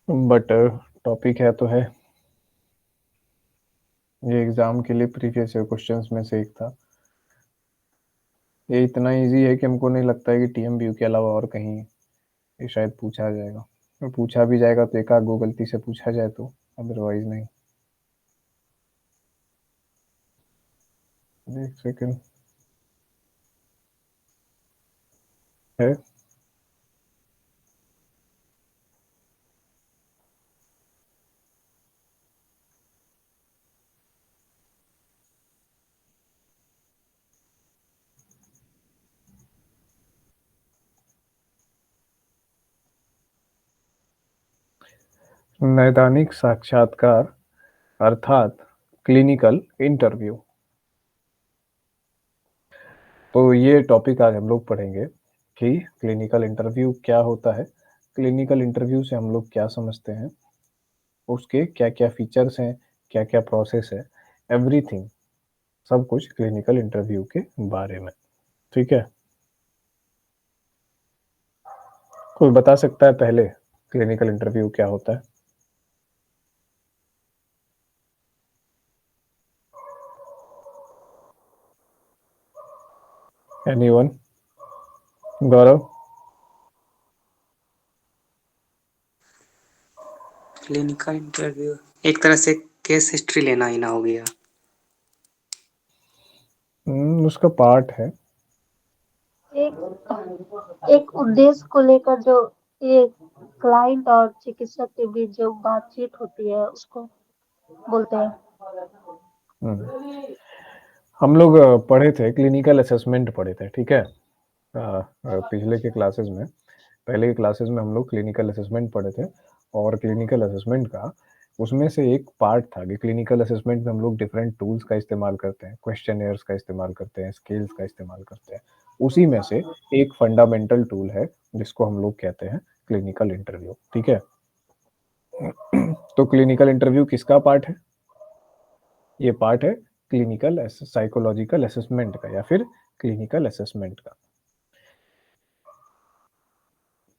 But topic है तो है। ये एग्जाम के लिए प्रीवियस ईयर क्वेश्चंस में से एक था। ये इतना इजी है कि हमको नहीं लगता है कि टीएमबीयू के अलावा और कहीं ये शायद पूछा जाएगा। और पूछा भी जाएगा तो एक आध गो गलती से पूछा जाए तो, अदरवाइज नहीं। एक सेकेंड है। नैदानिक साक्षात्कार अर्थात क्लिनिकल इंटरव्यू। तो ये टॉपिक आज हम लोग पढ़ेंगे कि क्लिनिकल इंटरव्यू क्या होता है, क्लिनिकल इंटरव्यू से हम लोग क्या समझते हैं, उसके क्या क्या फीचर्स हैं, क्या क्या प्रोसेस है, एवरीथिंग, सब कुछ क्लिनिकल इंटरव्यू के बारे में। ठीक है। कोई बता सकता है पहले क्लिनिकल इंटरव्यू क्या होता है? एनीवन? गौरव? क्लिनिकल इंटरव्यू एक तरह से केस हिस्ट्री लेना ही ना हो गया। उसका पार्ट है। एक एक उद्देश्य को लेकर जो ये क्लाइंट और चिकित्सक के बीच जो बातचीत होती है उसको बोलते हैं। हम लोग पढ़े थे क्लिनिकल असेसमेंट पढ़े थे, ठीक है। पिछले के क्लासेस में, पहले के क्लासेस में हम लोग क्लिनिकल असेसमेंट पढ़े थे। और क्लिनिकल असेसमेंट का उसमें से एक पार्ट था कि क्लिनिकल असेसमेंट में हम लोग डिफरेंट टूल्स का इस्तेमाल करते हैं, क्वेश्चनेयर्स का इस्तेमाल करते हैं, स्केल्स का इस्तेमाल करते हैं। उसी में से एक फंडामेंटल टूल है जिसको हम लोग कहते हैं क्लिनिकल इंटरव्यू, ठीक है। तो क्लिनिकल इंटरव्यू किसका पार्ट है? ये पार्ट है क्लिनिकल साइकोलॉजिकल असेसमेंट का, या फिर क्लिनिकल असेसमेंट का,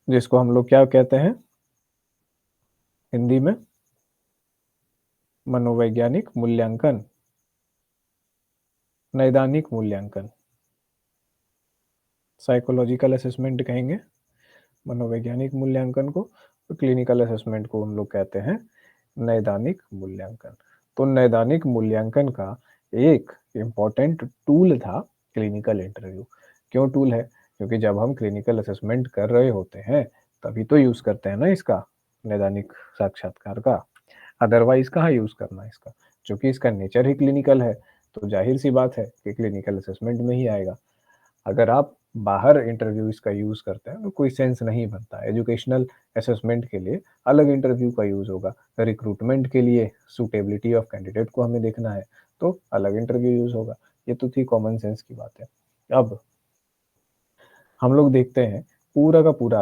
जिसको हम लोग क्या कहते हैं हिंदी में? मनोवैज्ञानिक मूल्यांकन, नैदानिक मूल्यांकन। साइकोलॉजिकल असेसमेंट कहेंगे मनोवैज्ञानिक मूल्यांकन को, तो क्लिनिकल असेसमेंट को हम लोग कहते हैं नैदानिक मूल्यांकन। तो नैदानिक मूल्यांकन का एक इम्पॉर्टेंट टूल था क्लिनिकल इंटरव्यू। क्यों टूल है? क्योंकि जब हम क्लिनिकल असेसमेंट कर रहे होते हैं तभी तो यूज करते हैं ना इसका, नैदानिक साक्षात्कार का। अदरवाइज कहाँ यूज करना है इसका? क्योंकि इसका नेचर ही क्लिनिकल है, तो जाहिर सी बात है कि क्लिनिकल असेसमेंट में ही आएगा। अगर आप बाहर इंटरव्यू इसका यूज करते हैं तो कोई सेंस नहीं बनता। एजुकेशनल असेसमेंट के लिए अलग इंटरव्यू का यूज होगा, रिक्रूटमेंट के लिए सूटेबिलिटी ऑफ कैंडिडेट को हमें देखना है तो अलग इंटरव्यू यूज होगा। ये तो थी कॉमन सेंस की बात है। अब हम लोग देखते हैं पूरा का पूरा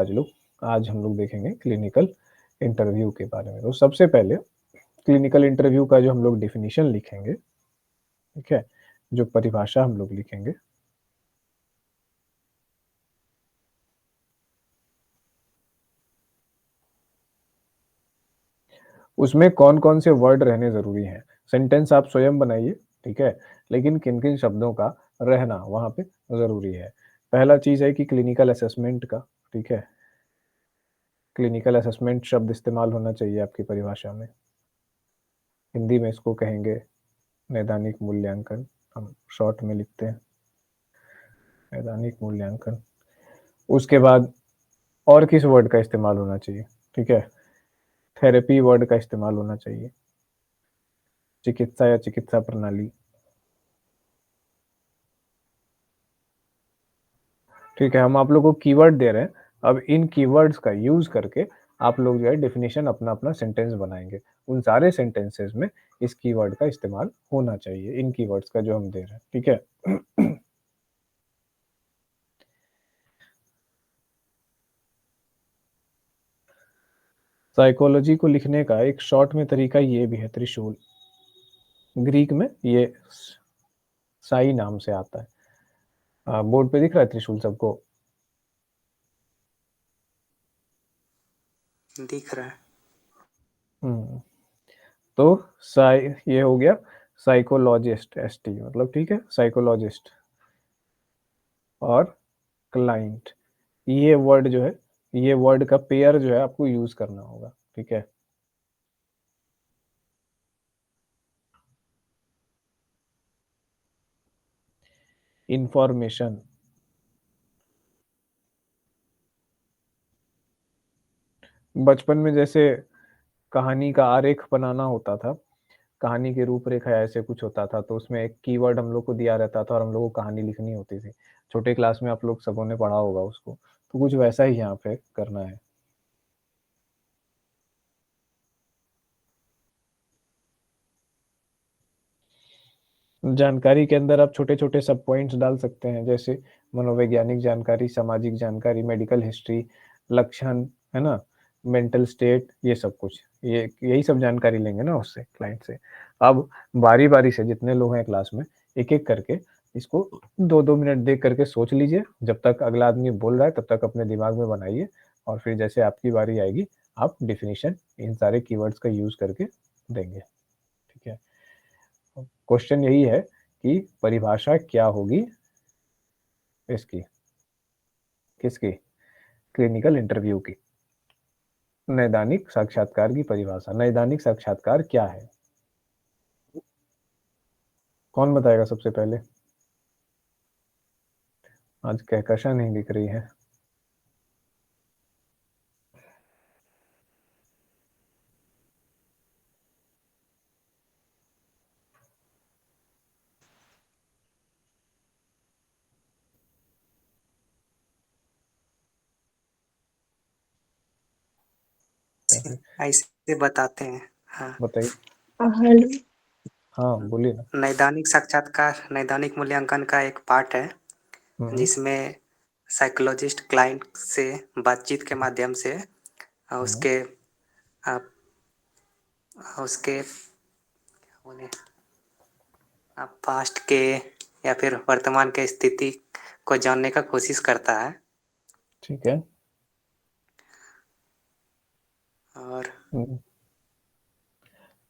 आज हम लोग देखेंगे क्लिनिकल इंटरव्यू के बारे में। तो सबसे पहले क्लिनिकल इंटरव्यू का जो हम लोग डिफिनीशन लिखेंगे, ठीक है, जो परिभाषा हम लोग लिखेंगे, उसमें कौन कौन से वर्ड रहने जरूरी हैं। सेंटेंस आप स्वयं बनाइए, ठीक है, लेकिन किन किन शब्दों का रहना वहां पे जरूरी है। पहला चीज है कि क्लिनिकल असेसमेंट का, ठीक है, क्लिनिकल असेसमेंट शब्द इस्तेमाल होना चाहिए आपकी परिभाषा में। हिंदी में इसको कहेंगे नैदानिक मूल्यांकन, हम शॉर्ट में लिखते हैं नैदानिक मूल्यांकन। उसके बाद और किस वर्ड का इस्तेमाल होना चाहिए? ठीक है, थेरेपी वर्ड का इस्तेमाल होना चाहिए, चिकित्सा या चिकित्सा प्रणाली। ठीक है, हम आप लोगों को कीवर्ड दे रहे हैं। अब इन कीवर्ड्स का यूज करके आप लोग जो है डेफिनेशन अपना अपना सेंटेंस बनाएंगे। उन सारे सेंटेंसेस में इस कीवर्ड का इस्तेमाल होना चाहिए, इन कीवर्ड्स का जो हम दे रहे हैं, ठीक है। साइकोलॉजी को लिखने का एक शॉर्ट में तरीका ये भी है, त्रिशूल। ग्रीक में ये साई नाम से आता है। बोर्ड पे दिख रहा है त्रिशूल सबको? दिख रहा है। तो ये हो गया साइकोलॉजिस्ट, एसटी मतलब, ठीक है, साइकोलॉजिस्ट और क्लाइंट। ये वर्ड जो है, ये वर्ड का पेयर जो है आपको यूज करना होगा, ठीक है। इंफॉर्मेशन, बचपन में जैसे कहानी का आरेख बनाना होता था, कहानी की रूपरेखा ऐसे कुछ होता था, तो उसमें एक कीवर्ड हम लोग को दिया रहता था और हम लोग को कहानी लिखनी होती थी। छोटे क्लास में आप लोग सबों ने पढ़ा होगा उसको, तो कुछ वैसा ही यहाँ पे करना है। जानकारी के अंदर आप छोटे छोटे सब पॉइंट्स डाल सकते हैं, जैसे मनोवैज्ञानिक जानकारी, सामाजिक जानकारी, मेडिकल हिस्ट्री, लक्षण, है ना, मेंटल स्टेट, ये सब कुछ, ये यही सब जानकारी लेंगे ना उससे, क्लाइंट से। अब बारी बारी से जितने लोग हैं क्लास में, एक एक करके इसको 2-2 मिनट देख करके सोच लीजिए। जब तक अगला आदमी बोल रहा है तब तक अपने दिमाग में बनाइए, और फिर जैसे आपकी बारी आएगी आप डिफिनीशन इन सारे कीवर्ड्स का यूज करके देंगे, ठीक है। क्वेश्चन यही है कि परिभाषा क्या होगी इसकी, किसकी, क्लिनिकल इंटरव्यू की, नैदानिक साक्षात्कार की परिभाषा। नैदानिक साक्षात्कार क्या है, कौन बताएगा सबसे पहले? आज कहकशा नहीं दिख रही है। ऐसे बताते हैं। हाँ, बताइए। हेलो। हाँ बोलिए ना। नैदानिक साक्षात्कार नैदानिक मूल्यांकन का एक पार्ट है, हम्म। जिसमें साइकोलॉजिस्ट क्लाइंट से बातचीत के माध्यम से हम्म। उसके अ, उसके बोले पास्ट के या फिर वर्तमान के स्थिति को जानने का कोशिश करता है। ठीक है। और हम्म,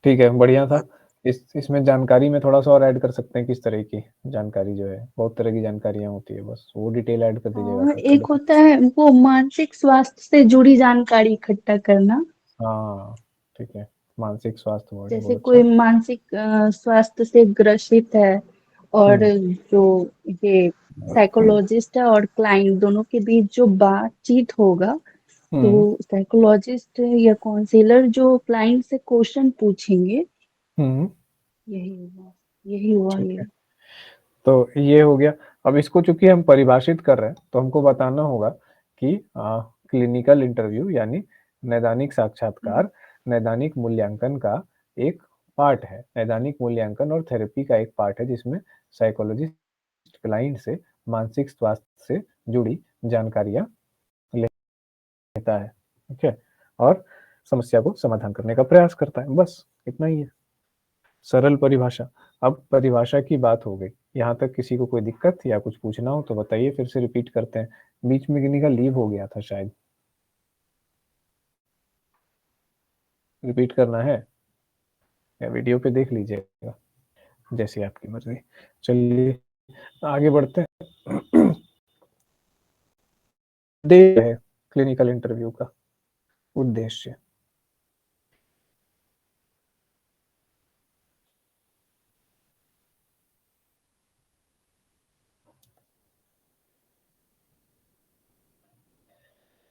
ठीक है, बढ़िया था। इसमें जानकारी में थोड़ा सा और ऐड कर सकते हैं, किस तरह की जानकारी, जो है बहुत तरह की जानकारियां होती है, बस वो डिटेल ऐड कर दीजिएगा और फिर एक थोड़ी सी। होता है वो मानसिक स्वास्थ्य से जुड़ी जानकारी इकट्ठा करना। हाँ ठीक है, मानसिक स्वास्थ्य वर्ड जैसे बहुत कोई अच्छा। मानसिक स्वास्थ्य से ग्रसित है, और हम्म। जो ये साइकोलॉजिस्ट है और क्लाइंट दोनों के बीच जो बातचीत होगा, तो हम्म। साइकोलॉजिस्ट या काउंसलर जो क्लाइंट से क्वेश्चन पूछेंगे, हम्म। यही हुआ, यही हुआ ठीक ये। है, तो ये हो गया। अब इसको चूंकि हम परिभाषित कर रहे हैं तो हमको बताना होगा कि क्लिनिकल इंटरव्यू यानी नैदानिक साक्षात्कार नैदानिक मूल्यांकन का एक पार्ट है। नैदानिक मूल्यांकन और थेरेपी का एक पार्ट है, जिसमें साइकोलॉजिस्ट क्लाइंट से मानसिक स्वास्थ्य से जुड़ी जानकारियां लेता है, ठीक है, और समस्या को समाधान करने का प्रयास करता है। बस इतना ही है, सरल परिभाषा। अब परिभाषा की बात हो गई, यहाँ तक किसी को कोई दिक्कत या कुछ पूछना हो तो बताइए, फिर से रिपीट करते हैं। बीच में किन्हीं का लीव हो गया था शायद, रिपीट करना है या वीडियो पे देख लीजिएगा, जैसी आपकी मर्जी। चलिए आगे बढ़ते हैं। उद्देश्य है क्लिनिकल इंटरव्यू का, उद्देश्य।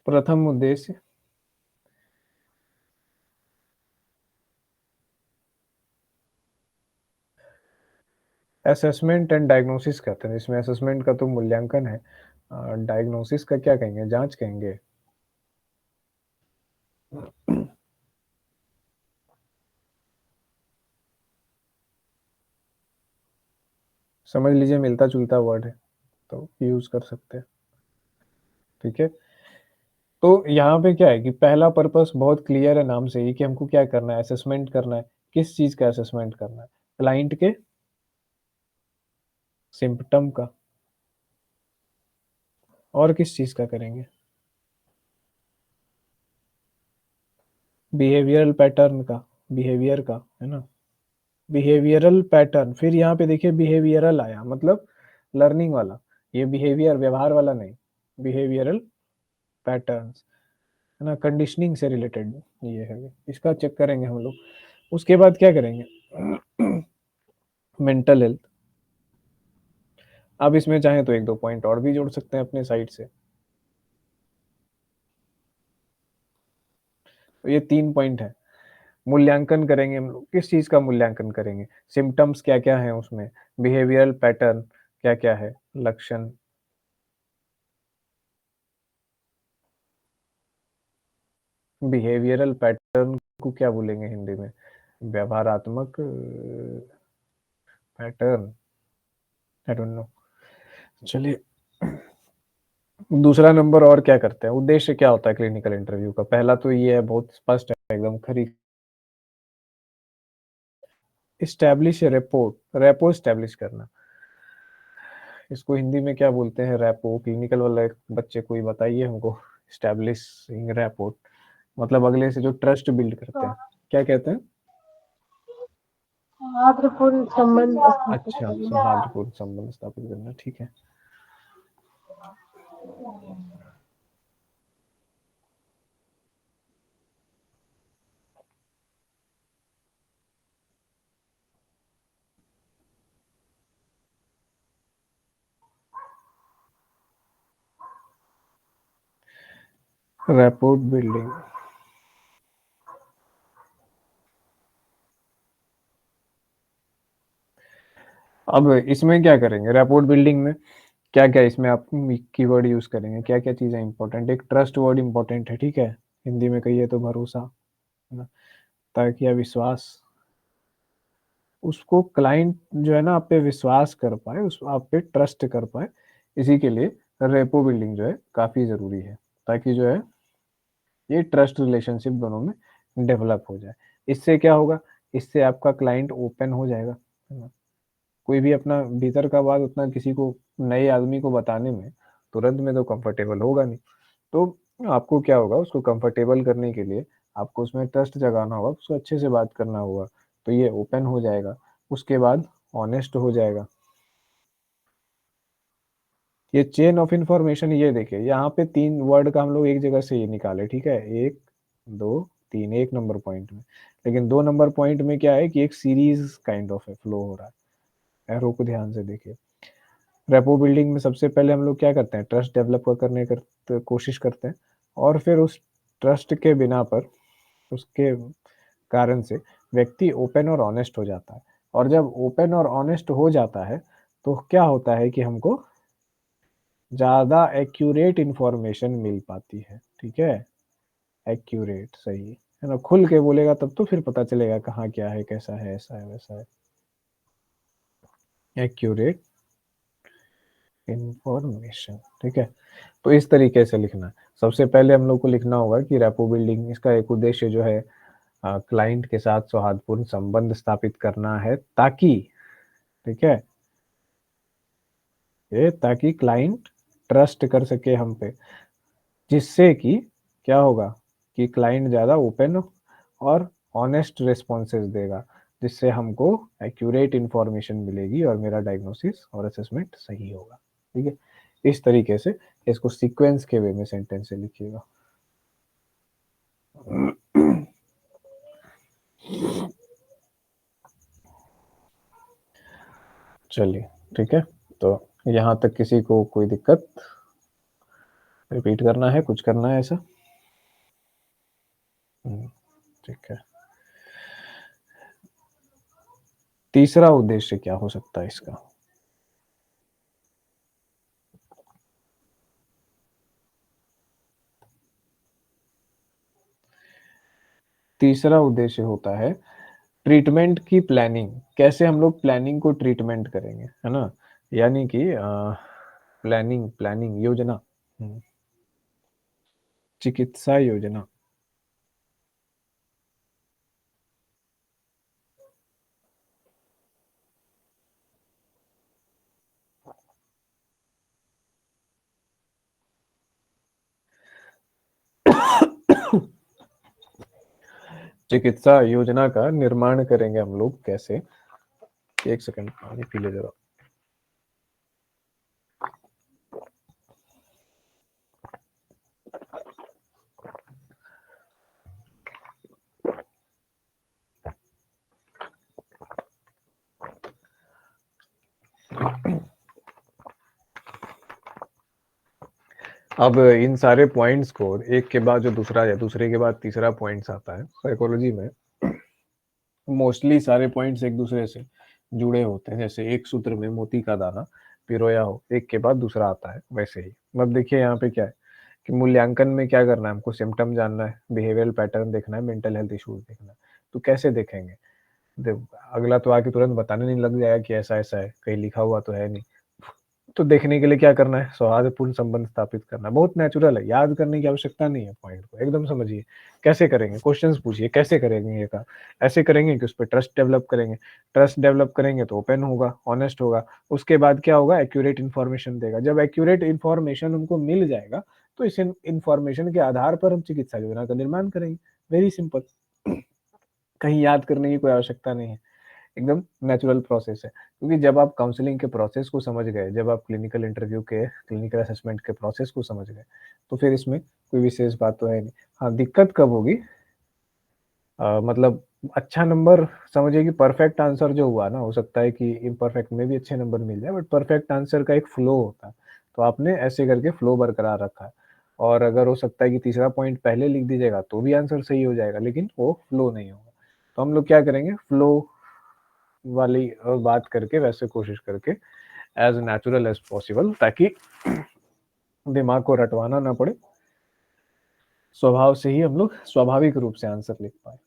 प्रथम उद्देश्य असेसमेंट एंड डायग्नोसिस कहते हैं। इसमें असेसमेंट का तो मूल्यांकन है, डायग्नोसिस का क्या कहेंगे, जांच कहेंगे। समझ लीजिए, मिलता जुलता वर्ड है तो यूज कर सकते हैं, ठीक है। तो यहाँ पे क्या है कि पहला पर्पस बहुत क्लियर है नाम से ही, कि हमको क्या करना है, असेसमेंट करना है। किस चीज का असेसमेंट करना है? क्लाइंट के सिम्पटम का। और किस चीज का करेंगे? बिहेवियरल पैटर्न का, बिहेवियर का, है ना, बिहेवियरल पैटर्न। फिर यहाँ पे देखिए बिहेवियरल आया, मतलब लर्निंग वाला, ये बिहेवियर व्यवहार वाला नहीं, बिहेवियरल पैटर्न्स, है ना, कंडीशनिंग से रिलेटेड ये है, इसका चेक करेंगे हम लोग। उसके बाद क्या करेंगे, मेंटल हेल्थ। अब इसमें चाहे तो एक दो पॉइंट और भी जोड़ सकते हैं अपने साइड से। तो ये 3 पॉइंट है। मूल्यांकन करेंगे हम लोग, किस चीज का मूल्यांकन करेंगे, सिम्टम्स क्या क्या है उसमें, बिहेवियरल पैटर्न क्या क्या है, लक्षण, बिहेवियरल पैटर्न को क्या बोलेंगे हिंदी में, व्यवहारात्मक पैटर्न, आई डोंट नो। चलिए, दूसरा नंबर और क्या करते हैं, उद्देश्य क्या होता है क्लिनिकल इंटरव्यू का, पहला तो ये है, बहुत स्पष्ट है एकदम, खरी, इस्टेब्लिश रेपो इस्टेब्लिश करना। इसको हिंदी में क्या बोलते हैं, रैपो, क्लिनिकल वाले बच्चे कोई बताइए हमको, इस्टेब्लिशिंग रैपो, मतलब अगले से जो ट्रस्ट बिल्ड करते हैं, क्या कहते हैं। सौहार्दपूर्ण संबंध स्थापित अच्छा, करना। सौहार्दपूर्ण संबंध स्थापित करना, ठीक है। रैपोर्ट बिल्डिंग, अब इसमें क्या करेंगे, रैपोर्ट बिल्डिंग में क्या क्या, इसमें आप कीवर्ड यूज करेंगे, क्या क्या चीजें इंपॉर्टेंट, एक ट्रस्ट वर्ड इंपॉर्टेंट है, ठीक है, हिंदी में कहिए तो भरोसा, है ना, ताकि आप विश्वास, उसको क्लाइंट जो है ना आप पे विश्वास कर पाए, उस आप पे ट्रस्ट कर पाए, इसी के लिए रेपो बिल्डिंग जो है काफी जरूरी है, ताकि जो है ये ट्रस्ट रिलेशनशिप दोनों में डेवलप हो जाए। इससे क्या होगा, इससे आपका क्लाइंट ओपन हो जाएगा, है ना, कोई भी अपना भीतर का बात उतना किसी को, नए आदमी को बताने में तुरंत में तो कंफर्टेबल होगा नहीं, तो आपको क्या होगा, उसको कंफर्टेबल करने के लिए आपको उसमें ट्रस्ट जगाना होगा, उसको अच्छे से बात करना होगा, तो ये ओपन हो जाएगा, उसके बाद ऑनेस्ट हो जाएगा। ये चेन ऑफ इंफॉर्मेशन, ये देखिए यहाँ पे 3 वर्ड का हम लोग एक जगह से ये निकाले, ठीक है, 1 2 3, 1 नंबर पॉइंट में, लेकिन 2 नंबर पॉइंट में क्या है कि एक सीरीज काइंड ऑफ है, फ्लो हो रहा है, एरो को ध्यान से देखिए। रेपो बिल्डिंग में सबसे पहले हम लोग क्या करते हैं, ट्रस्ट डेवलप करने कर कोशिश करते हैं, और फिर उस ट्रस्ट के बिना पर, उसके कारण से व्यक्ति ओपन और ऑनेस्ट हो जाता है, और जब ओपन और ऑनेस्ट हो जाता है तो क्या होता है कि हमको ज़्यादा एक्यूरेट इंफॉर्मेशन मिल पाती है, ठीक है, एक्यूरेट, सही है ना, खुल के बोलेगा तब तो फिर पता चलेगा कहाँ क्या है, कैसा है, ऐसा है वैसा है, एक्यूरेट इंफॉर्मेशन, ठीक है। तो इस तरीके से लिखना है, सबसे पहले हम लोग को लिखना होगा कि रेपो बिल्डिंग, इसका एक उद्देश्य जो है क्लाइंट के साथ सौहार्दपूर्ण संबंध स्थापित करना है, ताकि, ठीक है, ये ताकि क्लाइंट ट्रस्ट कर सके हम पे, जिससे कि क्या होगा कि क्लाइंट ज़्यादा ओपन और ऑनेस्ट रिस्पॉन्सेज देगा, जिससे हमको एक्यूरेट इंफॉर्मेशन मिलेगी और मेरा डायग्नोसिस और असेसमेंट सही होगा, ठीक है। इस तरीके से इसको सीक्वेंस के वे में सेंटेंस से लिखिएगा। चलिए, ठीक है, तो यहाँ तक किसी को कोई दिक्कत, रिपीट करना है, कुछ करना है ऐसा, ठीक है। तीसरा उद्देश्य क्या हो सकता है इसका, तीसरा उद्देश्य होता है ट्रीटमेंट की प्लानिंग, कैसे हम लोग प्लानिंग को ट्रीटमेंट करेंगे, है ना, यानी कि प्लानिंग, प्लानिंग योजना, चिकित्सा योजना। चिकित्सा योजना का निर्माण करेंगे हम लोग कैसे। एक सेकंड पानी पी ले जरा। अब इन सारे पॉइंट्स को एक के बाद जो दूसरा या दूसरे के बाद तीसरा पॉइंट्स आता है साइकोलॉजी में, मोस्टली सारे पॉइंट्स एक दूसरे से जुड़े होते हैं। जैसे एक सूत्र में मोती का दाना पिरोया हो, एक के बाद दूसरा आता है, वैसे ही। मतलब देखिए यहाँ पे क्या है कि मूल्यांकन में क्या करना है हमको, सिम्टम जानना है, बिहेवियरल पैटर्न देखना है, मेंटल हेल्थ इश्यूज देखना है। तो कैसे देखेंगे, अगला तो आके तुरंत बताने नहीं लग जाएगा कि ऐसा ऐसा है, कहीं लिखा हुआ तो है नहीं। तो देखने के लिए क्या करना है, सौहार्दपूर्ण संबंध स्थापित करना। बहुत नेचुरल है, याद करने की आवश्यकता नहीं है, पॉइंट को एकदम समझिए। कैसे करेंगे, क्वेश्चंस पूछिए कैसे करेंगे ये काम। ऐसे करेंगे कि उस पर ट्रस्ट डेवलप करेंगे। ट्रस्ट डेवलप करेंगे तो ओपन होगा, ऑनेस्ट होगा। उसके बाद क्या होगा, एक्यूरेट इन्फॉर्मेशन देगा। जब एक्यूरेट इन्फॉर्मेशन उनको मिल जाएगा तो इस इन्फॉर्मेशन के आधार पर हम चिकित्सा योजना का निर्माण करेंगे। वेरी सिंपल, कहीं याद करने की कोई आवश्यकता नहीं है, एकदम नेचुरल प्रोसेस है। क्योंकि जब आप काउंसलिंग के प्रोसेस को समझ गए, जब आप क्लिनिकल इंटरव्यू के, क्लिनिकल असेसमेंट के प्रोसेस को समझ गए, तो फिर इसमें कोई विशेष बात तो है नहीं। हाँ, दिक्कत कब होगी, मतलब अच्छा नंबर, समझिए कि परफेक्ट आंसर जो हुआ ना, हो सकता है कि इम्परफेक्ट में भी अच्छे नंबर मिल जाए, बट परफेक्ट आंसर का एक फ्लो होता है। तो आपने ऐसे करके फ्लो बरकरार रखा है। और अगर हो सकता है कि तीसरा पॉइंट पहले लिख दीजिएगा तो भी आंसर सही हो जाएगा, लेकिन वो फ्लो नहीं होगा। तो हम लोग क्या करेंगे, फ्लो वाली बात करके, वैसे कोशिश करके एज नेचुरल एज पॉसिबल, ताकि दिमाग को रटवाना ना पड़े, स्वभाव से ही हम लोग स्वाभाविक रूप से आंसर लिख पाए।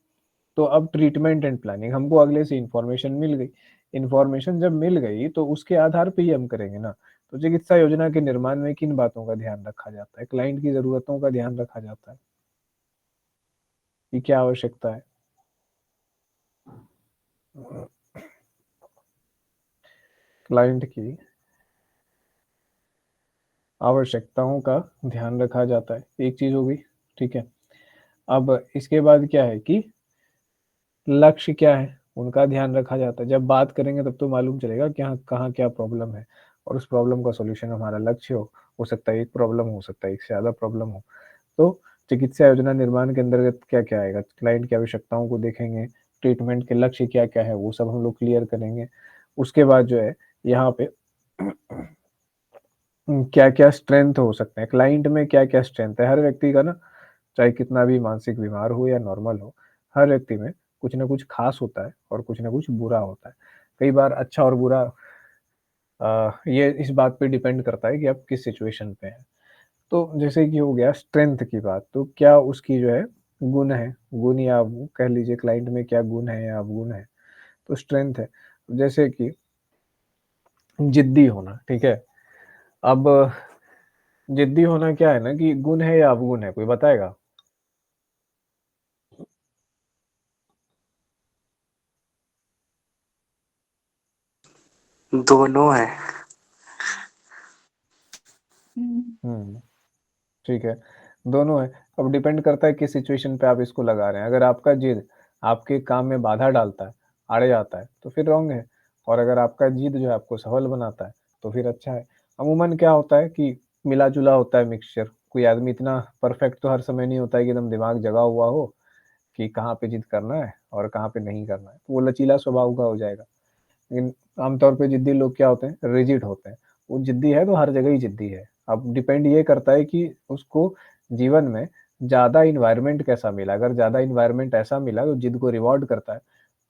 तो अब ट्रीटमेंट एंड प्लानिंग, हमको अगले से इंफॉर्मेशन मिल गई। इंफॉर्मेशन जब मिल गई तो उसके आधार पे ही हम करेंगे ना। तो चिकित्सा योजना के निर्माण में किन बातों का ध्यान रखा जाता है, क्लाइंट की जरूरतों का ध्यान रखा जाता है कि क्या आवश्यकता है, क्लाइंट की आवश्यकताओं का ध्यान रखा जाता है, एक चीज हो गई। ठीक है, अब इसके बाद क्या है कि लक्ष्य क्या है, उनका ध्यान रखा जाता है। जब बात करेंगे तब तो मालूम चलेगा कि हाँ कहाँ क्या प्रॉब्लम है, और उस प्रॉब्लम का सॉल्यूशन हमारा लक्ष्य हो सकता है एक प्रॉब्लम, हो सकता है एक से ज़्यादा प्रॉब्लम हो। तो चिकित्सा योजना निर्माण के अंतर्गत क्या क्या आएगा, क्लाइंट की आवश्यकताओं को देखेंगे, ट्रीटमेंट के लक्ष्य क्या क्या है वो सब हम लोग क्लियर करेंगे। उसके बाद जो है यहाँ पे क्या क्या स्ट्रेंथ हो सकते हैं, क्लाइंट में क्या क्या स्ट्रेंथ है हर व्यक्ति का ना, चाहे कितना भी मानसिक बीमार हो या नॉर्मल हो, हर व्यक्ति में कुछ ना कुछ खास होता है और कुछ ना कुछ बुरा होता है। कई बार अच्छा और बुरा ये इस बात पे डिपेंड करता है कि आप किस सिचुएशन पे हैं। तो जैसे कि हो गया स्ट्रेंथ की बात, तो क्या उसकी जो है गुण है, गुण या वो कह लीजिए क्लाइंट में क्या गुण है या अवगुण है, तो स्ट्रेंथ है। जैसे कि जिद्दी होना, ठीक है। अब जिद्दी होना क्या है ना, कि गुण है या अवगुण है, कोई बताएगा? दोनों है। हम्म, ठीक है, दोनों है। अब डिपेंड करता है किस सिचुएशन पे आप इसको लगा रहे हैं। अगर आपका जिद आपके काम में बाधा डालता है, आड़े जाता है, तो फिर रॉन्ग है। और अगर आपका जिद जो है आपको सफल बनाता है तो फिर अच्छा है। अमूमन क्या होता है कि मिला जुला होता है मिक्सचर। कोई आदमी इतना परफेक्ट तो हर समय नहीं होता है कि एकदम दिमाग जगा हुआ हो कि कहाँ पे जिद करना है और कहाँ पे नहीं करना है, तो वो लचीला स्वभाव का हो जाएगा। लेकिन आमतौर पे जिद्दी लोग क्या होते हैं, रिजिड होते हैं। वो जिद्दी है तो हर जगह ही जिद्दी है। अब डिपेंड ये करता है कि उसको जीवन में ज़्यादा इन्वायरमेंट कैसा मिला। अगर ज़्यादा इन्वायरमेंट ऐसा मिला जो जिद को रिवॉर्ड करता है,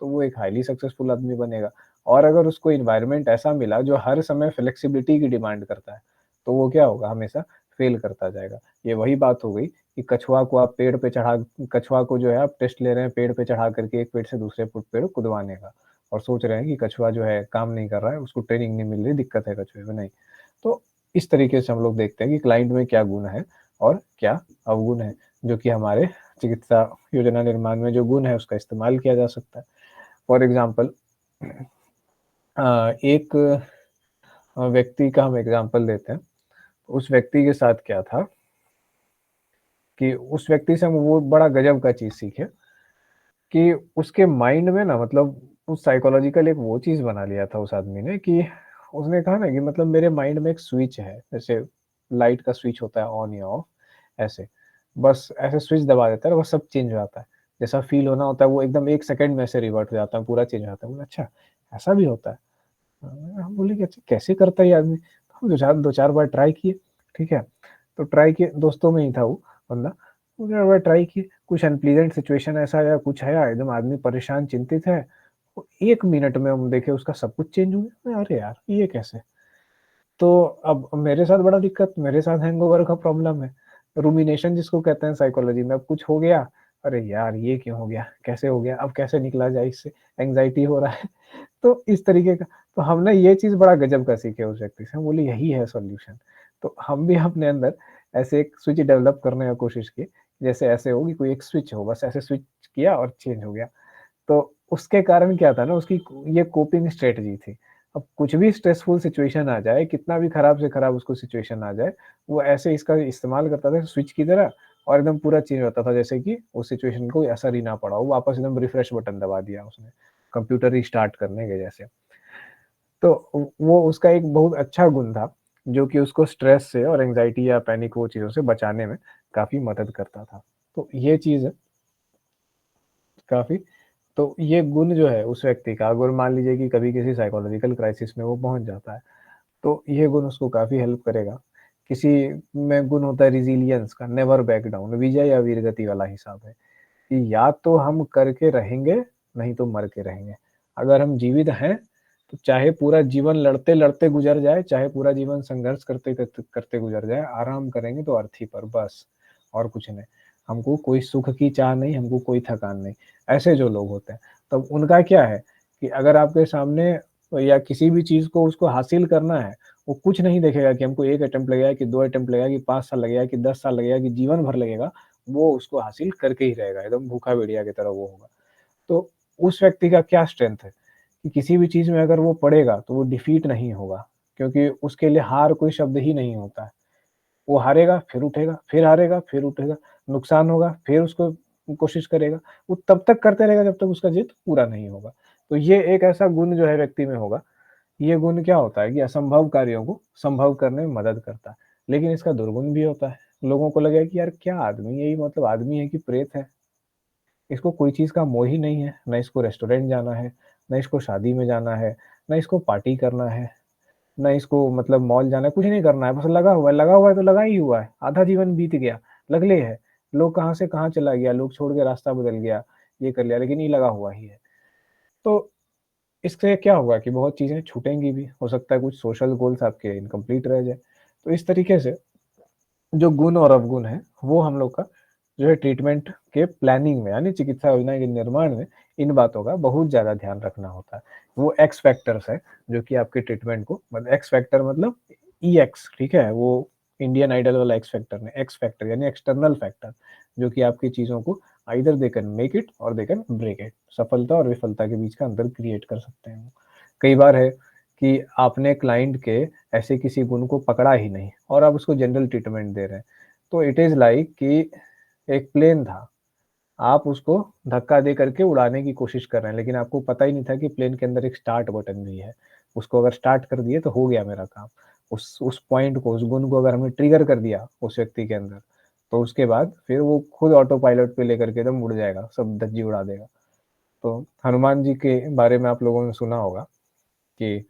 तो वो एक हाईली सक्सेसफुल आदमी बनेगा। और अगर उसको इन्वायरमेंट ऐसा मिला जो हर समय फ्लेक्सिबिलिटी की डिमांड करता है, तो वो क्या होगा, हमेशा फेल करता जाएगा। ये वही बात हो गई कि कछुआ को आप पेड़ पे चढ़ा, कछुआ को जो है आप टेस्ट ले रहे हैं पेड़ पे चढ़ा करके एक पेड़ से दूसरे पेड़ कूदवाने का, और सोच रहे हैं कि कछुआ जो है काम नहीं कर रहा है, उसको ट्रेनिंग नहीं मिल रही, दिक्कत है कछुए में। नहीं। तो इस तरीके से हम लोग देखते हैं कि क्लाइंट में क्या गुण है और क्या अवगुण है, जो कि हमारे चिकित्सा योजना निर्माण में जो गुण है उसका इस्तेमाल किया जा सकता है। फॉर एग्जाम्पल, एक व्यक्ति का हम एग्जाम्पल देते हैं। उस व्यक्ति के साथ क्या था कि उस व्यक्ति से हम वो बड़ा गजब का चीज़ सीखे कि उसके माइंड में ना मतलब उस साइकोलॉजिकल एक वो चीज़ बना लिया था उस आदमी ने कि उसने कहा ना कि मतलब मेरे माइंड में एक स्विच है, जैसे लाइट का स्विच होता है ऑन या ऑफ, ऐसे। बस ऐसे स्विच दबा देता है, बस सब चेंज हो जाता है। जैसा फ़ील होना होता है वो एकदम 1 सेकंड में ऐसे रिवर्ट हो जाता है, पूरा चेंज हो जाता है। बोला अच्छा, ऐसा भी होता है? हम बोले कि अच्छा कैसे करता है ये आदमी? हम 2-4 बार ट्राई किए, ठीक है? तो ट्राई किए, दोस्तों में ही था वो बंदा। 2-4 बार ट्राई किए, कुछ अनप्लीजेंट सिचुएशन ऐसा आया, कुछ आया, एकदम आदमी परेशान, चिंतित है। वो 1 मिनट में हम देखे उसका सब कुछ चेंज हो गया। मैं, अरे यार! ये कैसे? तो अब मेरे साथ बड़ा दिक्कत, मेरे साथ हैंगओवर का प्रॉब्लम है। रूमिनेशन जिसको कहते हैं साइकोलॉजी में, अब कुछ हो गया, अरे यार! ये क्यों हो गया? कैसे हो गया? अब कैसे निकला जाए इससे? एंग्ज़ायटी हो रहा है। तो इस तरीके का, तो हमने ये चीज़ बड़ा गज़ब का सीखे उस व्यक्ति से। हम बोले यही है सॉल्यूशन। तो हम भी अपने अंदर ऐसे एक स्विच डेवलप करने का कोशिश की, जैसे ऐसे हो कि कोई एक स्विच हो, बस ऐसे स्विच किया और चेंज हो गया। तो उसके कारण क्या था ना, उसकी ये कोपिंग स्ट्रैटेजी थी। अब कुछ भी स्ट्रेसफुल सिचुएशन आ जाए, कितना भी खराब से खराब उसको सिचुएशन आ जाए, वो ऐसे इसका इस्तेमाल करता था स्विच की तरह, और एकदम पूरा चेंज होता था, जैसे कि उस सिचुएशन को कोई असर ही ना पड़ा हो, वापस एकदम रिफ्रेश बटन दबा दिया उसने, कंप्यूटर रिस्टार्ट करने के जैसे। तो वो उसका एक बहुत अच्छा गुण था, जो कि उसको स्ट्रेस से और एंग्ज़ायटी या पैनिक वो चीज़ों से बचाने में काफ़ी मदद करता था। तो ये चीज़ काफ़ी, तो ये गुण जो है उस व्यक्ति का, अगर मान लीजिए कि कभी किसी साइकोलॉजिकल क्राइसिस में वो पहुँच जाता है, तो ये गुण उसको काफ़ी हेल्प करेगा। किसी में गुण होता है रेज़िलियंस का, नेवर बैक डाउन, विजय या वीरगति वाला हिसाब है, कि या तो हम करके रहेंगे, नहीं तो मर के रहेंगे। अगर हम जीवित हैं, तो चाहे पूरा जीवन लड़ते-लड़ते गुज़र जाए, चाहे पूरा जीवन संघर्ष करते-करते करते गुज़र जाए, आराम करेंगे तो अर्थी पर बस, और कुछ नहीं। हमको कोई सुख की चाह नहीं, हमको कोई थकान नहीं। ऐसे जो लोग होते हैं, तब उनका क्या है कि अगर आपके सामने या किसी भी चीज़ को उसको हासिल करना है, वो कुछ नहीं देखेगा कि हमको 1 अटेम्प्ट लगेगा कि 2 अटेम्प्ट लगेगा कि 5 साल लगेगा कि 10 साल लगेगा कि जीवन भर लगेगा, वो उसको हासिल करके ही रहेगा, एकदम भूखा भेड़िया की तरह वो होगा। तो उस व्यक्ति का क्या स्ट्रेंथ है कि किसी भी चीज़ में अगर वो पड़ेगा, तो वो डिफीट नहीं होगा, क्योंकि उसके लिए हार कोई शब्द ही नहीं होता है। वो हारेगा, फिर उठेगा, फिर हारेगा, फिर उठेगा, नुकसान होगा, फिर उसको कोशिश करेगा। वो तब तक करते रहेगा जब तक उसका जिद पूरा नहीं होगा। तो ये एक ऐसा गुण जो है व्यक्ति में होगा, ये गुण क्या होता है कि असंभव कार्यों को संभव करने में मदद करता है। लेकिन इसका दुर्गुण भी होता है। लोगों को लगेगा कि यार क्या आदमी है, ये मतलब आदमी है कि प्रेत है? इसको कोई चीज़ का मोह ही नहीं है, ना इसको रेस्टोरेंट जाना है, ना इसको शादी में जाना है, ना इसको पार्टी करना है, ना इसको मतलब मॉल जाना है, कुछ नहीं करना है, बस लगा हुआ है तो लगा ही हुआ है, आधा जीवन बीत गया, लगले है। लोग कहाँ से कहाँ चला गया, लोग छोड़ के रास्ता बदल गया, ये कर लिया, लेकिन ये लगा हुआ ही है। तो इससे क्या होगा कि बहुत चीज़ें छूटेंगी भी, हो सकता है कुछ सोशल गोल्स आपके इनकम्प्लीट रह जाए। तो इस तरीके से जो गुण और अवगुण है, वो हम लोग का जो है ट्रीटमेंट के प्लानिंग में, यानी चिकित्सा योजना के निर्माण में इन बातों का बहुत ज़्यादा ध्यान रखना होता है। वो एक्स फैक्टर्स हैं, जो कि आपके ट्रीटमेंट को मतलब एक्स फैक्टर मतलब ईएक्स, ठीक है? वो इंडियन आइडल वाला एक्स फैक्टर नहीं, एक्स फैक्टर यानी एक्सटर्नल फैक्टर, जो कि आपकी चीज़ों को either they can make it और दे कैन ब्रेक इट। सफलता और विफलता के बीच का अंतर क्रिएट कर सकते हैं वो। कई बार है कि आपने क्लाइंट के ऐसे किसी गुण को पकड़ा ही नहीं और आप उसको जनरल ट्रीटमेंट दे रहे हैं। तो इट इज़ लाइक कि एक प्लेन था, आप उसको धक्का दे करके उड़ाने की कोशिश कर रहे हैं, लेकिन आपको पता ही नहीं था कि प्लेन के अंदर एक स्टार्ट बटन भी है। उसको अगर स्टार्ट कर दिए तो हो गया मेरा काम। उस पॉइंट को, उस गुण को अगर हमने ट्रिगर कर दिया उस व्यक्ति के अंदर, तो उसके बाद फिर वो खुद ऑटो पायलट पे लेकर के एकदम उड़ जाएगा, सब धज्जी उड़ा देगा। तो हनुमान जी के बारे में आप लोगों ने सुना होगा कि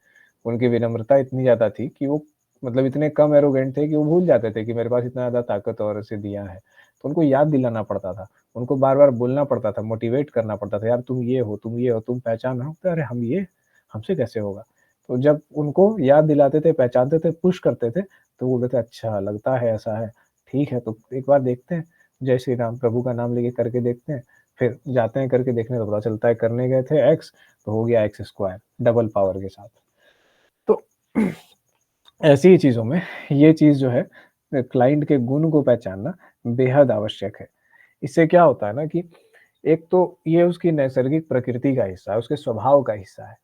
उनकी विनम्रता इतनी ज़्यादा थी कि वो मतलब इतने कम एरोगेंट थे कि वो भूल जाते थे कि मेरे पास इतना ज़्यादा ताकत और सिद्धियाँ हैं। तो उनको याद दिलाना पड़ता था, उनको बार-बार बोलना पड़ता था, मोटिवेट करना पड़ता था, यार तुम ये हो, तुम पहचान हो। तो अरे हम ये, हमसे कैसे होगा? तो जब उनको याद दिलाते थे, पहचानते थे, पुश करते थे, तो वो बोलते थे अच्छा लगता है ऐसा है, ठीक है तो एक बार देखते हैं, जय श्री राम प्रभु का नाम लेके करके देखते हैं। फिर जाते हैं करके देखने तो पता चलता है करने गए थे एक्स, तो हो गया एक्स स्क्वायर डबल पावर के साथ। तो ऐसी ही चीज़ों में ये चीज़ जो है क्लाइंट के गुण को पहचानना बेहद आवश्यक है। इससे क्या होता है ना कि एक तो ये उसकी नैसर्गिक प्रकृति का हिस्सा है, उसके स्वभाव का हिस्सा है।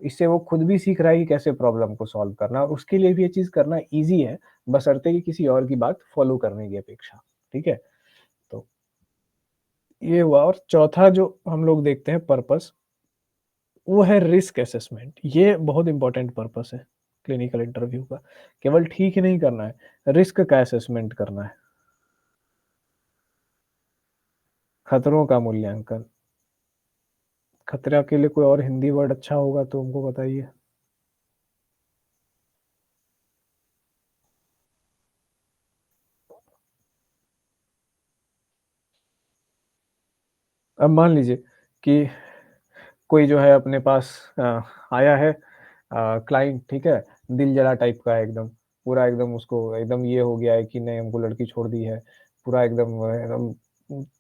इससे वो खुद भी सीख रहा है कि कैसे प्रॉब्लम को सॉल्व करना, और उसके लिए भी ये चीज़ करना ईज़ी है, बशर्ते कि किसी और की बात फ़ॉलो करने की अपेक्षा, ठीक है? तो ये हुआ और चौथा जो हम लोग देखते हैं पर्पस, वो है रिस्क असेसमेंट। ये बहुत इंपॉर्टेंट पर्पस है क्लिनिकल इंटरव्यू का। केवल ठीक ही नहीं करना है, रिस्क का असेसमेंट करना है, खतरों का मूल्यांकन। खतरा के लिए कोई और हिंदी वर्ड अच्छा होगा तो हमको बताइए। अब मान लीजिए कि कोई जो है अपने पास आया है क्लाइंट, ठीक है, दिल जला टाइप का है एकदम, पूरा एकदम उसको एकदम ये हो गया है कि नहीं हमको लड़की छोड़ दी है, पूरा एकदम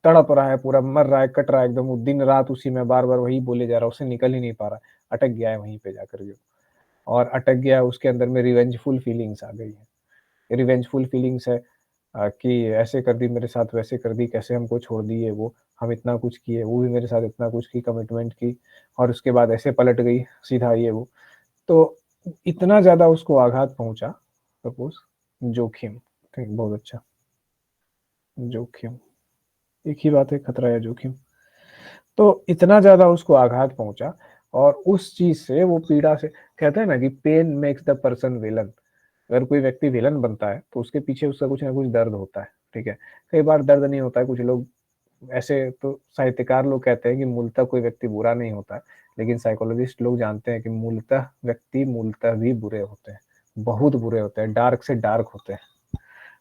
तड़प रहा है, पूरा मर रहा है, कट रहा है एकदम, वो दिन रात उसी में बार-बार वही बोले जा रहा है, उससे निकल ही नहीं पा रहा है, अटक गया है वहीं पे जाकर के। और अटक गया है, उसके अंदर में रिवेंजफुल फीलिंग्स आ गई है। रिवेंजफुल फीलिंग्स है कि ऐसे कर दी मेरे साथ, वैसे कर दी, कैसे हमको छोड़ दी है वो, हम इतना कुछ किए, वो भी मेरे साथ इतना कुछ की, कमिटमेंट की और उसके बाद ऐसे पलट गई, सीधा ये वो। तो इतना ज़्यादा उसको आघात पहुँचा, सपोज़ जोखिम, ठीक, बहुत अच्छा, जोखिम, एक ही बात है खतरा या जोखिम। तो इतना ज़्यादा उसको आघात पहुँचा और उस चीज़ से वो पीड़ा से, कहते हैं ना कि pain makes the person villain. अगर कोई व्यक्ति विलन बनता है, तो उसके पीछे उसका कुछ ना कुछ दर्द होता है, ठीक है? कई बार दर्द नहीं होता है, कुछ लोग ऐसे तो साहित्यकार लोग कहते हैं कि मूलतः कोई व्यक्ति बुरा नहीं होता है, लेकिन साइकोलॉजिस्ट लोग जानते हैं कि मूलतः व्यक्ति मूलतः भी बुरे होते हैं, बहुत बुरे होते हैं, डार्क से डार्क होते हैं।